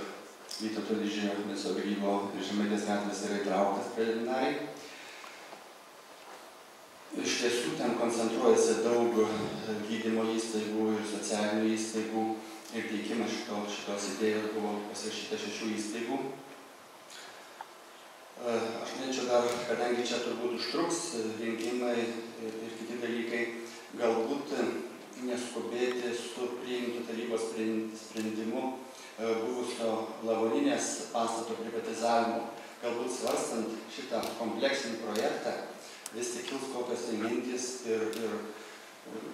Speaker 11: Vytauto Didžiojo, Kuniso Grybo ir Žemaitės gatvės yra įtrauktas preliminariai. Iš tiesų ten koncentruojasi daug gydymo įstaigų ir socialinių įstaigų ir teikimas šitos idėjos buvo pasirašyta 6 įstaigų. Aš norėčiau dar, kadangi čia turbūt užtruks rinkimai ir kiti dalykai, galbūt neskubėti su priimtų tarybos sprendimu buvusio Lavoninės pastato privatizavimo. Galbūt svarstant šitą kompleksinį projektą, vis tik kils kokios tai mintys ir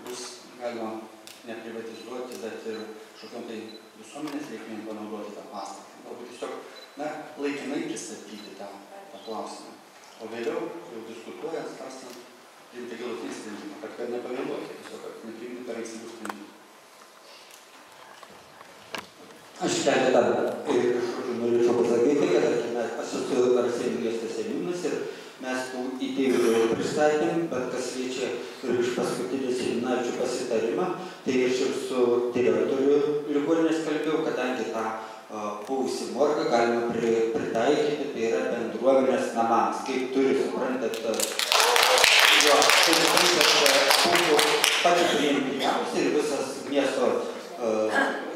Speaker 11: bus galima neprivatizuoti, bet ir kažkokiam tai visuomenės reikmėm panaudoti tą pastatą. Galbūt tiesiog laikinai pristatyti tą klausimą. O vėliau, jau diskutuojant, svarstant, priimti galutinį sprendimą, kad nepavėluoti, tiesiog kad nepriimti per ankstyvų sprendimų.
Speaker 10: Aš keletą norėčiau pasakyti, kad aš esu Raseinių miesto seniūnas ir mes tų idėjų pristatėm, bet kas liečia iš paskutinį seniūnaičių pasitarimą, tai aš ir su direktoriu ligoninės kalbėjau, kadangi tą buvusį morgą galima pritaikyti, tai yra bendruomenės namams, kaip turi, suprantat, būtų pati priimtiniausia ir visas miesto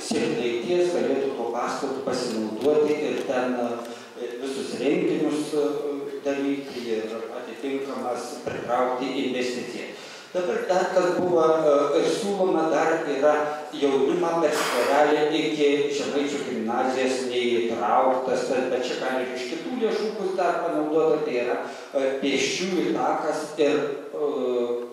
Speaker 10: sėkmės galėtų to pastatu pasinaudoti ir ten visus renginius daryti ir atitinkamas pritraukti investiciją. Dabar dar, kas buvo ir siūloma, dar yra jaunimą per skverelį iki Žemaičių gimnazijos neįtrauktas, bet čia gali ir iš kitų lėšų bus dar panaudota, tai yra pėsčiųjų takas ir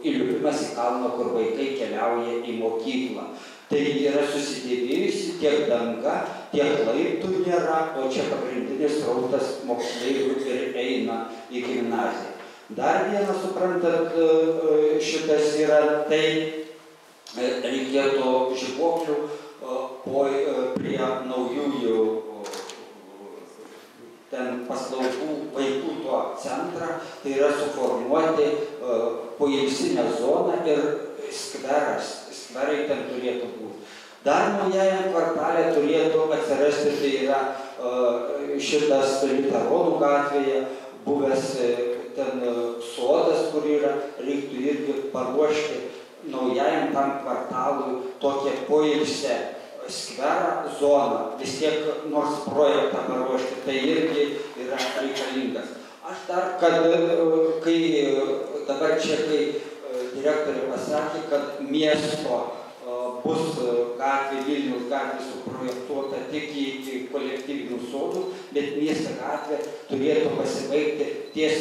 Speaker 10: įlipimas į kalną, kur vaikai keliauja į mokyklą. Tai yra susidėvėjusi tiek danga, tiek laiptų nėra, o čia pagrindinis srautas moksleivių ir eina į gimnaziją. Dar vienas, suprantat, šitas yra, tai reikėtų žibuoklių prie naujųjų ten paslaugų vaikų tuo centrą, tai yra suformuoti poilsinę zoną ir skverai ten turėtų būti. Dar naujajam kvartalė turėtų atsirasti, tai yra šitas Liuteronų gatvėje buvęs ten sodas, kur yra, reiktų irgi paruošti naujajam tam kvartalui tokią poilsę skverą zoną, vis tiek nors projektą paruošti, tai irgi yra reikalingas. Aš dar, kad kai dabar čia, kai direktorė pasakė, kad miesto bus gatvė, Vilniaus gatvė suprojektuota tik iki kolektyvinių sodų, bet miesto gatvė turėtų pasibaigti ties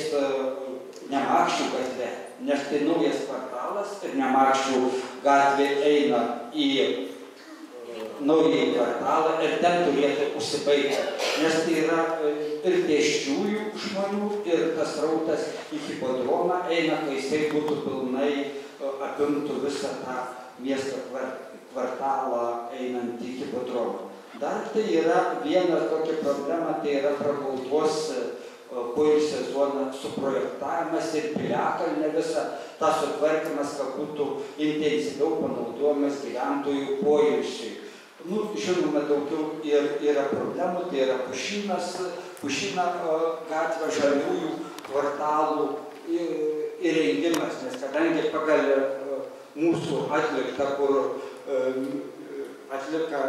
Speaker 10: Nemakščių gatve, nes tai naujas kvartalas ir Nemakščių gatvė eina į naująjį kvartalą ir ten turėtų užsibaigti, nes tai yra ir pėsčiųjų žmonių ir tas rautas į hipodromą eina, kai jisai būtų pilnai apimtų visą tą miesto kvartalą einant į hipodromą. Dar tai yra viena tokia problema, tai yra Prakaltos poilsio zona suprojektavimas ir Piliakalnė visa ta sutvarkymas, kad būtų intensyviau panaudojamas gyventojų poilsiui. Žinoma, daugiau yra problemų, tai yra Pušyno gatvė, Žaliųjų kvartalų įrengimas, nes kadangi pagal mūsų atliktą, kur atlieka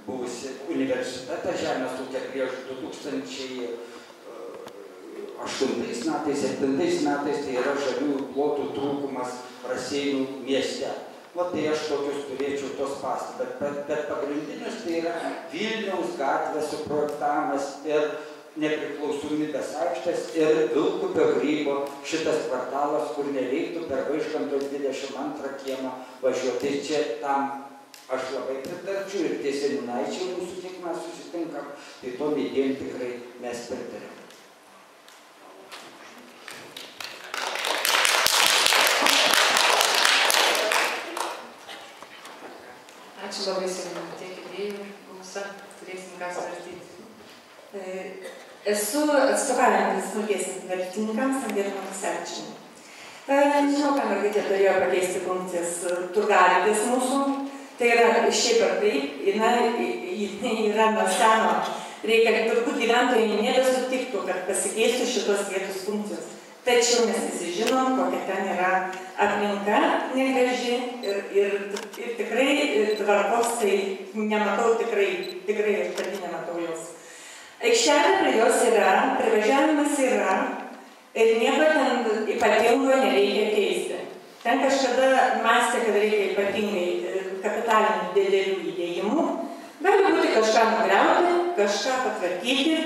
Speaker 10: buvusi universitetą Žemės ūkio prieš 2008 metais, 2007 metais, tai yra žaliųjų plotų trūkumas Raseinių mieste. Tai aš tokius turėčiau tos pastabas, bet pagrindinis tai yra Vilniaus gatvės suprojektavimas ir Nepriklausomybės aikštės ir Vilkupio Grybo šitas kvartalas, kur nereiktų per Vaižganto 22 kiemą važiuoti. Čia tam aš labai pritarčiau ir tie seniūnaičiai mūsų, kiek mes susitinkam, tai tom idėjom tikrai mes pritarėm.
Speaker 12: Ačiū labai seniūnai, tiek idėjų mūsų, turėsim ką svarstyti. Esu atstovaujantis smulkiesiems verslininkams Andrė Matusevičienė. Nežinau, ką mergaitė turėjo pakeisti funkcijas turgavietės mūsų. Tai yra šiaip ar taip, jinai yra nuo seno. Reikia, turbūt gyventojai nebesutiktų, kad pasikeistų šitos vietos funkcijos. Tačiau mes visi žinom, kokia ten yra aplinka negraži ir tikrai tvarkos, tai nematau tikrai aš pati nematau jos. Aikštelė prie jos yra, privažiavimas yra ir nieko ten ypatingo nereikia keisti. Ten kažkada mąstė, kad reikia ypatingai kapitalinių didelių įdėjimų. Gali būti kažką nugriauti, kažką patvarkyti.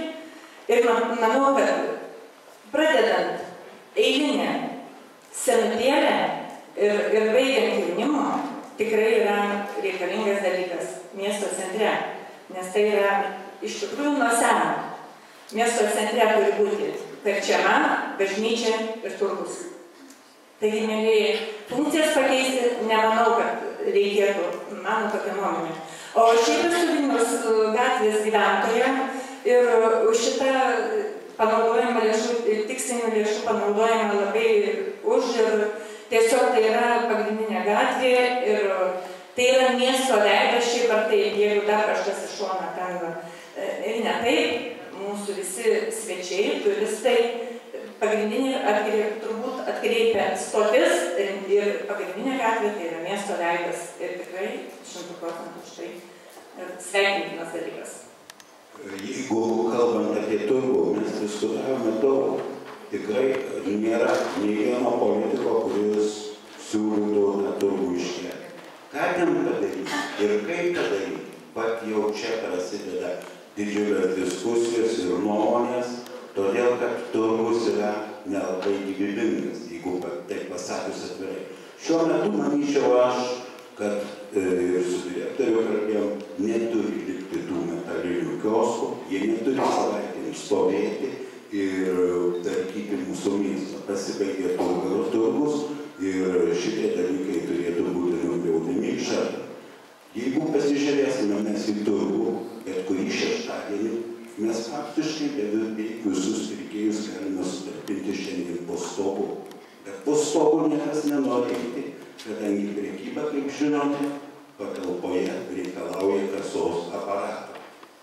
Speaker 12: Ir manau, kad pradedant eilinę senutėlę ir baigiant jaunimo, tikrai yra reikalingas dalykas miesto centre. Nes tai yra iš tikrųjų nuo seno. Miesto centre turi būti karčiama, bažnyčia ir turgus. Taigi, mėlyje, funkcijas pakeisti nemanau, kad reikėtų, mano tokia nuomonė. O šiaip esu Vilniaus gatvės gyventoja ir už šitą panaudojimą lėšų, tikslinių lėšų panaudojimą labai už ir tiesiog tai yra pagrindinė gatvė ir tai yra miesto veidas šiaip ar taip, jeigu dar kažkas iš šono ten ir ne taip, mūsų visi svečiai, turistai, pagrindinė turbūt atkreipia stotis ir pagrindinė gatvė, tai yra miesto veidas ir tikrai 100% už tai sveikintinas dalykas.
Speaker 2: Jeigu kalbant apie turgų, mes diskutavome daug, tikrai nėra nei vieno politiko, kuris siūlytų tą turgų iškelti. Ką ten padaryti ir kaip padaryti, pat jau čia prasideda didžiulės diskusijos ir nuomonės, todėl kad turgus yra nelabai gyvybingas, jeigu taip pasakius atvirai. Šiuo metu manyčiau aš, kad ir su direktoriu kalbėjom, neturi likti tų metalinių kioskų, jie neturi savaitėm stovėti ir tvarkyti mūsų miestą. Pasibaigė turgus ir šitie dalykai turėtų būti nupjaunami iš arti. Jeigu pasižiūrėsime mes į turgų, bet kurį šeštadienį, mes faktiškai beveik visus pirkėjus galime sutalpinti šiandien po stogu. Bet po stogu niekas nenori eiti, kadangi prekyba, kaip žinote, patalpoje reikalauja kasos aparato.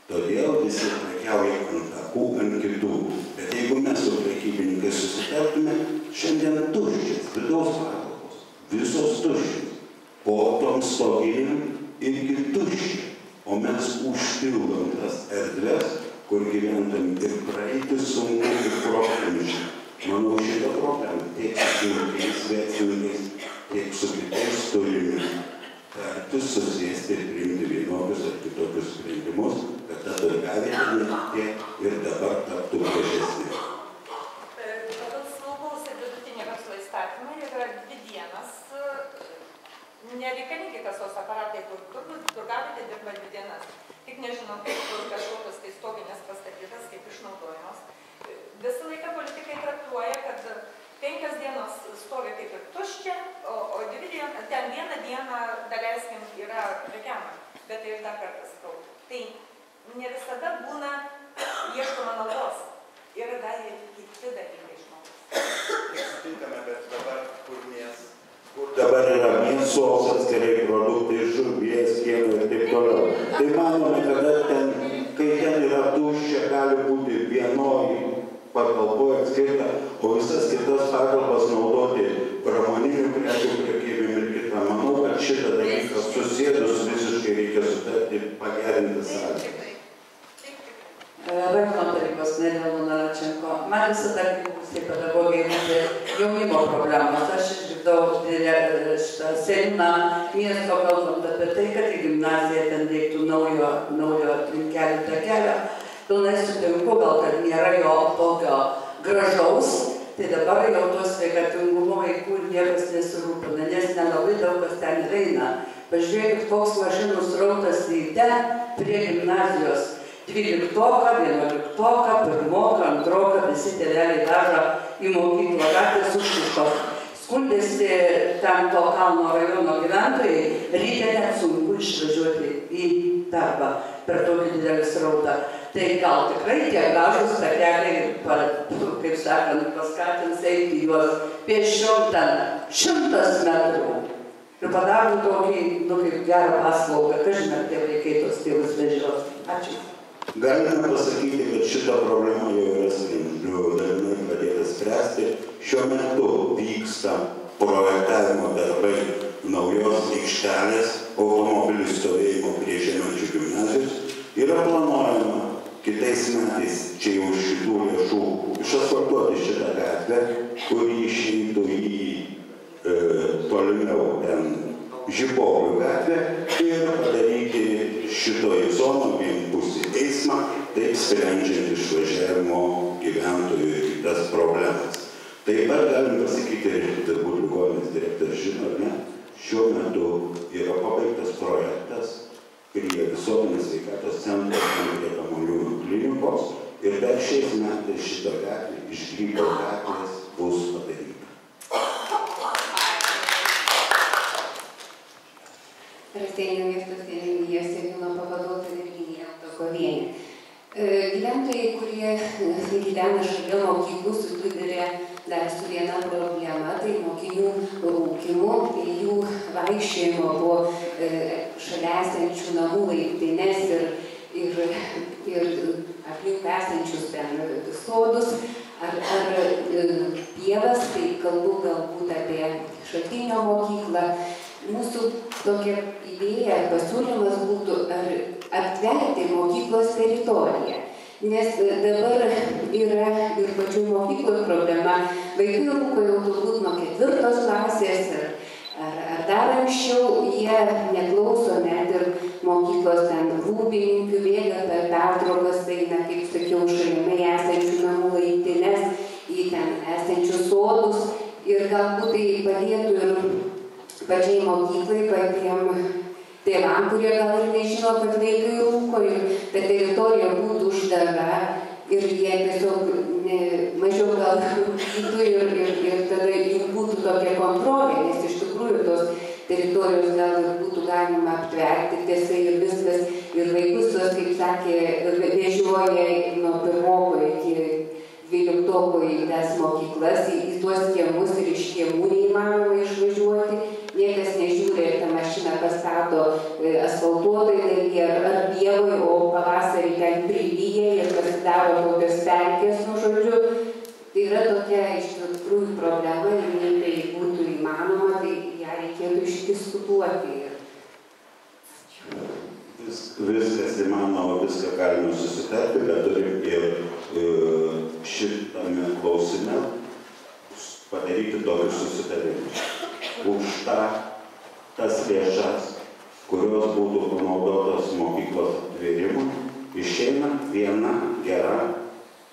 Speaker 2: Todėl visi prekiauja ant takų, ant kitų. Bet jeigu mes su prekybininkais susitartume, šiandien tuščias, vidaus patalpos, visos tuščias, po tom stoginėm irgi tuščia, o mes užpildom tas erdves, kur gyventam ir praeiti sunku ir problemiškai. Manau, šitą problemą tiek su smulkiais verslininkais, tiek su kitais turime kartu susėsti ir priimti vienokius ar kitokius sprendimus, kad ta turgavietė ir dabar taptų gražesnė.
Speaker 7: Pagal smulkaus ir vidutinio verslo įstatymą yra 2 dienas nereikalingi kasos aparatai, kur turgavietė dirba 2 dienas. Tik nežinau, kaip kažkokios tai stoginės pastatytas, kaip išnaudojamos. Visą laiką politikai traktuoja, kad 5 dienos stovi kaip ir tuščia, o 2 dienas, ten 1 dieną, daleiskim, yra prekiama. Bet tai ir dar kartą sakau. Tai ne visada būna ieškoma naudos. Yra dar ir kiti dalykai žmogus.
Speaker 2: Sutinkame, bet dabar kur dabar yra mėsos, atskirai produktai, žuvies, pieno ir taip toliau. Tai manome, kad ten, kai ten yra tuščia, gali būti vienoj patalpoje atskirta, o visas kitas patalpas naudoti pramoninių prekių prekybėm ir kitą. Manau, kad šitą dalyką susėdus visiškai reikia sutarti ir pagerinti sąlygas.
Speaker 13: Rajono tarybos narė Elona Račenko. Man visada gimusiai pedagogai rūpė jaunimo problemos. Aš išgirdau šitą seniūną miesto kalbant apie tai, kad į gimnaziją ten reiktų naujo trinkelio takelio. Pilnai sutinku, gal kad nėra jo tokio gražaus, tai dabar jau to sveikatingumo vaikų niekas nesirūpina, nes nelabai daug kas ten eina. Pažiūrėkit, koks mašinų srautas ryte prie gimnazijos. 12-oką, 11-oką, 1-oką, 2-oką, visi tėveliai veža į mokyklą, gatvės užkištos. Skundėsi ten to kalno rajono gyventojai, ryte net sunku išvažiuoti į darbą per tokį didelį srautą. Tai gal tikrai tie gražūs takeliai, kaip sakant, paskatins eiti juos pėsčiom ten 100 metrų. Ir padarom tokį, kaip gerą paslaugą, kažin tie vaikai tos tėvus vežios. Ačiū.
Speaker 2: Galime pasakyti, kad šita problema jau yra dalinai pradėta spręsti. Šiuo metu vyksta projektavimo darbai naujos aikštelės automobilių stovėjimo prie Žemaičių gimnazijos. Yra planuojama kitais metais čia jau šitų lėšų išasfaltuoti šitą gatvę, kuri išeitų į tolimiau ten Žibuoklių gatvę ir padaryti šitoje zono vienpusį eismą, taip sprendžiant išvažiavimo gyventojų ir kitas problemas. Taip pat galim pasakyti, ir turbūt ligoninės direktorius žino, ne, šiuo metu yra pabaigtas projektas prie visuomenės sveikatos centro prie Tamoliūnų klinikos ir dar šiais metais šito gatvė iš Grybo gatvės bus padaryta.
Speaker 14: Raseinių miesto seniūnijos seniūno pavaduotoja Virginija Aldokovienė. Gyventojai, kurie gyvena šalia mokyklų, susiduria dar su viena problema, tai mokinių rūkymu, jų vaikščiojimo po šalia esančių namų laiptines ir aplink esančius ten sodus ar pievas, tai kalbu galbūt apie Šaltinio mokyklą. Mūsų tokia idėja, pasiūlymas būtų aptverti mokyklos teritoriją. Nes dabar yra ir pačių mokyklos problema. Vaikai rūko jau turbūt nuo 4 klasės ar dar anksčiau, jie neklauso net ir mokyklos ten rūpininkių, bėga per pertraukas, tai, kaip sakiau, šalimai esančių namų laiptines, į ten esančius sodus ir galbūt tai padėtų ir pačiai mokyklai, patiem tėvam, kurie gal ir nežino, kad vaikai rūko ir ta teritorija būtų uždara ir jie tiesiog mažiau gal rūkytų ir tada jų būtų tokia kontrolė, nes iš tikrųjų tos teritorijos gal ir būtų galima aptverti tiesai ir viskas ir vaikus tos, kaip sakė, vežioja nuo 1 iki 12 į tas mokyklas, į tuos kiemus ir iš kiemų neįmanoma išvažiuoti. Niekas nežiūri, ar tą mašiną pastato asfaltuotoj daly ar pievoj, o pavasarį ten prilyja ir pasidaro tokios pelkės, nu žodžiu. Tai yra tokia iš tikrųjų problema ir jei tai būtų įmanoma, tai ją reikėtų išdiskutuoti.
Speaker 2: Viskas įmanoma, viską galime susitarti, bet turim ir šitame klausime padaryti tokius susitarimus. Už tas lėšas, kurios būtų panaudotos mokyklos atvėrimui, išeina viena gera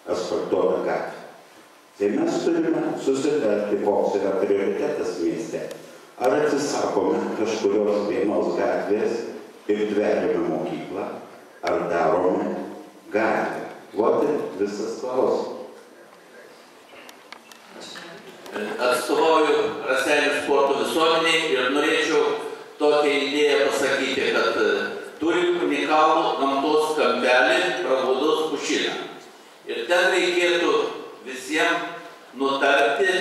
Speaker 2: asfaltuota gatvė. Tai mes turime susitarti, koks yra prioritetas mieste. Ar atsisakome kažkurios vienos gatvės ir tveriame mokyklą, ar darome gatvę. Vat visas klausimas.
Speaker 15: Atstovauju Raseinių sporto visuomeniai ir norėčiau tokią idėją pasakyti, kad turim unikalų gamtos kampelį Pragaudos pušyną. Ir ten reikėtų visiems nutarti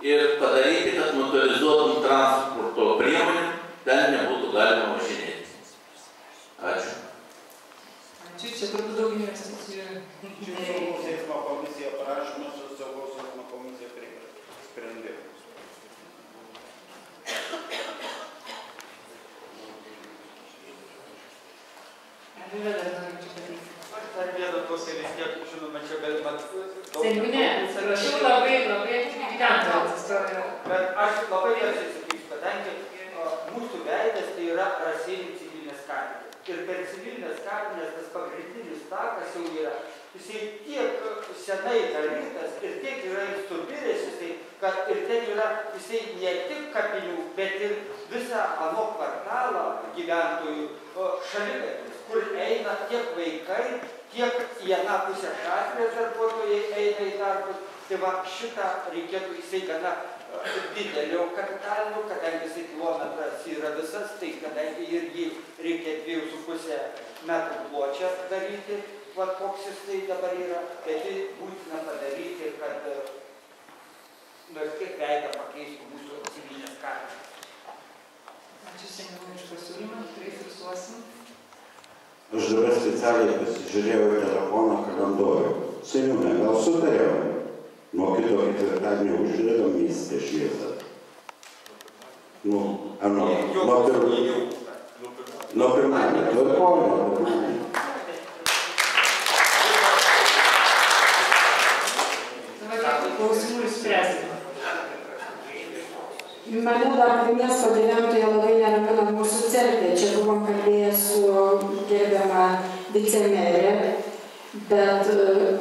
Speaker 15: ir padaryti, kad motorizuotum transporto priemonę ten nebūtų galima važinėti. Ačiū.
Speaker 1: Ačiū, čia turbūt daug investicijų.
Speaker 2: Teismo komisija prašymus, saugos saugumo komisija priima sprendimus.
Speaker 16: Dar vieną pusę vis tiek, žinoma, čia bet...
Speaker 1: Seniūnė, sąrašiau labai gyventojų istoriją.
Speaker 16: Bet aš labai gerai sakysiu, kadangi mūsų veidas tai yra Raseinių civilinės kapinės. Ir per civilinės kapinės tas pagrindinis takas jau yra. Jisai tiek senai darytas ir tiek yra subiręs jisai, kad ir ten yra jisai ne tik kapinių, bet ir visą ano kvartalą gyventojų šaligatvis, kur eina tiek vaikai, tiek į aną pusę šatrės darbuotojai eina į darbus. Tai va šitą reikėtų jisai gana didelio kapitalino, kadangi jisai kilometras yra visas, tai kadangi ir jį reikia 2,5 metrų pločio daryti, va koks jis tai dabar yra, bet jį būtina padaryti, kad nors kiek veidą pakeistų mūsų civilinės kapinės.
Speaker 1: Ačiū seniūnui už pasiūlymą, tikrai fiksuosim.
Speaker 2: Aš dabar specialiai pasižiūrėjau telefono kalendorių. Seniūnai, gal sutarėme? Nuo kito ketvirtadienio uždedam mieste šviesą. Nuo pirmadienio. Nuo pirmadienio.
Speaker 1: Klausimų išspręsime.
Speaker 6: Mane dar miesto gyventojai labai neramina mūsų cerkvė. Čia buvom kalbėję su gerbiama vicemerė, bet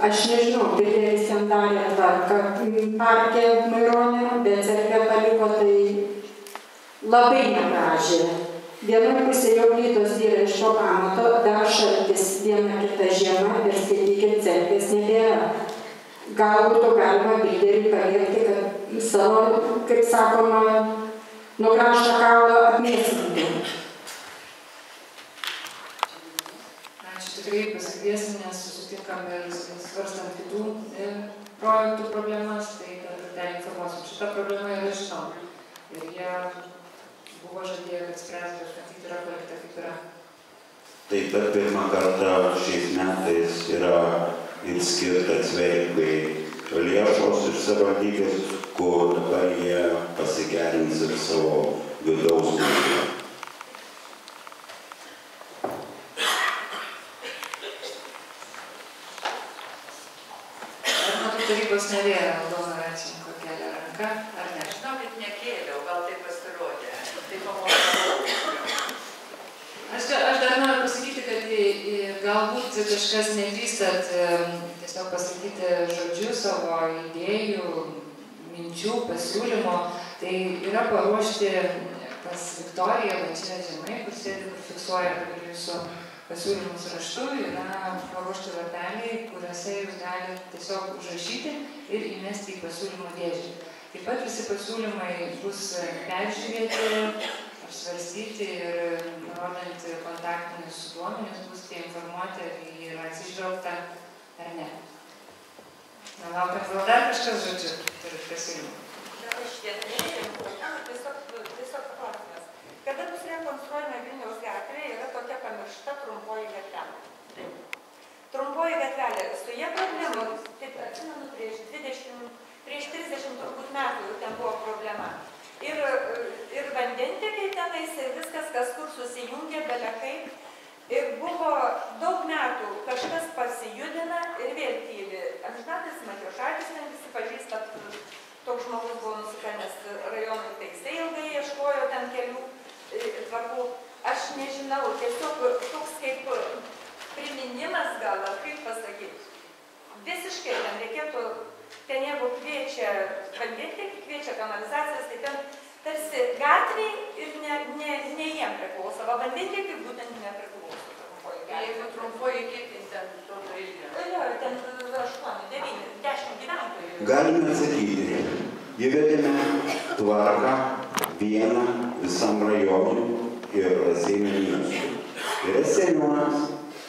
Speaker 6: aš nežinau, Piteris ten darė tvarką parke Maironio, bet cerkvę paliko tai labai negražiai. Vienoje pusėje jau plytos yra iš to pamato, dar šaltis viena kita žiema ir skaitykit, cerkvės nebėra. Gal būtų galima bilderį paliekti, kad savo, kaip sakoma, nugraužtą kaulą apmėsinti.
Speaker 1: Ačiū, tikrai pasikviesim, nes susitinkam ir svarstant kitų projektų problemas, tai kad ten informuosim. Šita problema yra žinoma. Ir jie buvo žadėję, kad spręs, bet matyti yra palikta kaip yra.
Speaker 2: Taip pat pirmą kartą šiais metais yra ir skirta cvergai lėšos iš savivaldybės, kur dabar jie pasigerins ir savo vidaus ūkį.
Speaker 17: narė Aldona Radčenko kelia ranką, ar ne?
Speaker 13: Žinokit, nekėliau, gal tai pasirodė. Tai pamokau.
Speaker 17: Aš dar noriu pasakyti, kad galbūt kažkas nedrįstat tiesiog pasakyti žodžiu savo idėjų, minčių, pasiūlymo. Tai yra paruošti pas Viktoriją, va čia žemai, kur sėdi, kur fiksuoja jūsų pasiūlymus raštu, yra paruošti lapeliai, kuriuose jūs galite tiesiog užrašyti ir įmesti į pasiūlymų dėžę. Taip pat visi pasiūlymai bus peržiūrėti, apsvarstyti ir nurodant kontaktinius duomenis, bus tie informuoti, ar jį yra atsižvelgta ar ne. Na, laukiam, gal dar kažkas žodžiu turit pasiūlymų.
Speaker 7: Tiesiog klausimas. Kada bus rekonstruojama Vilniaus gatvė, yra tokia pamiršta trumpoji gatvelė. Trumpoji gatvelė, su jie problema, taip atsimenu, prieš 30 turbūt metų jau ten buvo problema. Ir vandentiekiai tenais, ir viskas, kas kur susijungė, belekaip. Ir buvo daug metų, kažkas pasijudina ir vėl tyli. Amžinatis Matijošaitis, ten visi pažįstat, toks žmogus buvo nusipelnęs rajonui, tai jisai ilgai ieškojo ten kelių tvarkų. Aš nežinau, tiesiog toks kaip priminimas gal, ar kaip pasakyti. Visiškai ten reikėtų, ten jeigu kviečia vandentiekį, kviečia kanalizacijas, tai ten tarsi gatviai ir ne jiem priklauso, o vandentiekiai būtent nepriklauso.
Speaker 13: Jeigu trumpoji, kiek ten atrodo ilgio?
Speaker 7: Jo, ten 8, 9, 10 gyventojų.
Speaker 2: Galime atsakyti, įvedėme tvarką vieną visam rajonui ir Raseinių miestui. Yra seniūnas,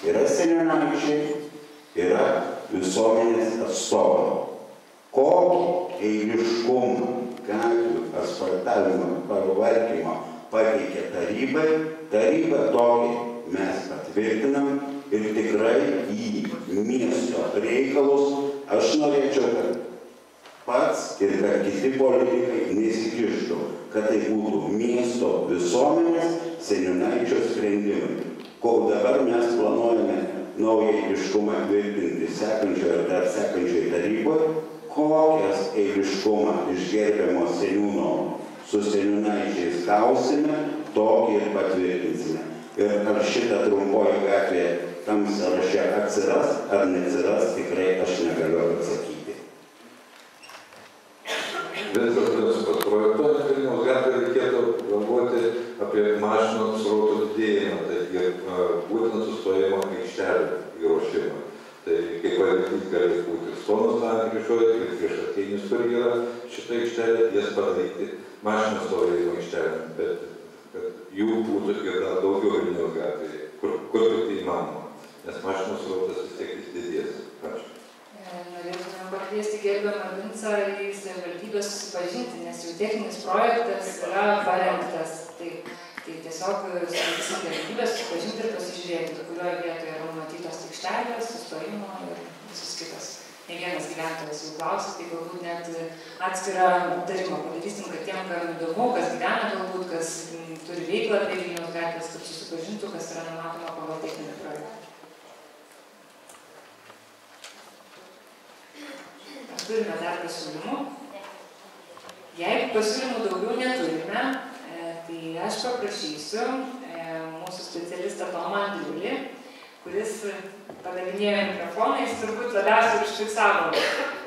Speaker 2: yra seniūnaičiai, yra visuomenės atstovai. Kokį eiliškumą, gatvių, asfaltavimą, pavarkymą pateikė tarybai, taryba tokį mes patvirtinam ir tikrai į miesto reikalus aš norėčiau, kad pats ir kad kiti politikai nesikištų, kad tai būtų miesto visuomenės seniūnaičio sprendimai. Kol dabar mes planuojame naują eiliškumą tvirtinti sekančioje ar dar sekančioje taryboje, kokias eiliškumą iš gerbiamo seniūno su seniūnaičiais gausime, tokį ir patvirtinsime. Ir ar šitą trumpoji gatvė tam sąraše atsiras ar neatsiras, tikrai aš negaliu atsakyti.
Speaker 18: Viskas principas. Projektuojant Vilniaus gatvę reikėtų galvoti apie mašinų srautų didėjimą, tai ir būtent sustojimo aikštelę įruošimą. Tai kaip pavyzdys gali būti Stonos sankryžoje ir prieš Atėnius, kur yra šitą aikštelę, jas padaryti mašinų stovėjimo aikštelę, bet kad jų būtų ir dar daugiau Vilniaus gatvėje, kur tik tai įmanoma, nes mašinų srautas vis tiek didės. Ačiū.
Speaker 17: Norėtume pakviesti gerbiamą Vincą į savivaldybę susipažinti, nes jų techninis projektas yra parengtas. Tai tiesiog su galimybė susipažinti ir pasižiūrėti, kurioje vietoje yra numatytos aikštelės, sustojimo ir visus kitas. Ne vienas gyventojas jau klausia, tai galbūt net atskirą aptarimą padarysim, kad tiem, kam įdomu, kas gyvena galbūt, kas turi veiklą prie Vilniaus gatvės, kad susipažintų, kas yra numatoma pagal techninį projektą. Ar turime dar pasiūlymų? Jeigu pasiūlymų daugiau neturime, tai aš paprašysiu mūsų specialistą Tomą Andriulį, kuris padavinėjo mikrofoną, jis turbūt labiausiai užfiksavo,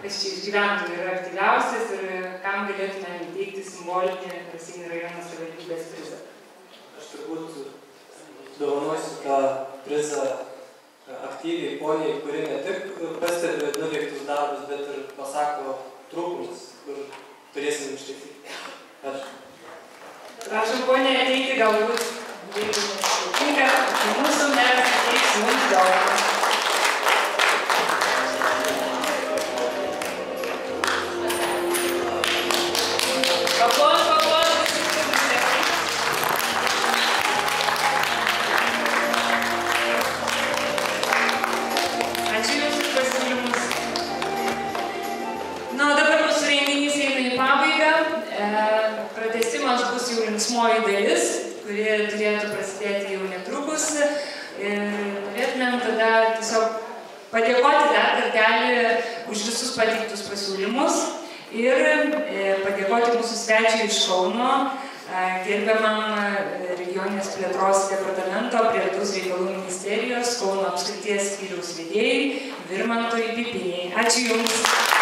Speaker 17: kas čia iš gyventojų yra aktyviausias ir kam galėtume įteikti simbolinį Raseinių rajono savivaldybės prizą.
Speaker 19: Aš turbūt dovanosiu tą prizą aktyviai poniai, kuri ne tik pastebi nuveiktus darbus, bet ir pasako trūkumus, kur turėsim ištaisyti. Ačiū.
Speaker 17: Prašom, ponė, ateiti galbūt, jeigu nesutinka, mūsų mes ateiks mums dovanas. Ačiū Jums už pasiūlymus. Na, o dabar mūsų renginys eina į pabaigą. Pratęsimas bus jau linksmoji dalis, kuri turėtų prasidėti jau netrukus. Ir norėtumėm tada tiesiog
Speaker 1: padėkoti dar kartelį už visus pateiktus pasiūlymus ir padėkoti mūsų svečiui iš Kauno, gerbiamam regioninės plėtros departamento prie Vidaus reikalų ministerijos Kauno apskrities skyriaus vedėjai Virmantui Pipiniai. Ačiū Jums.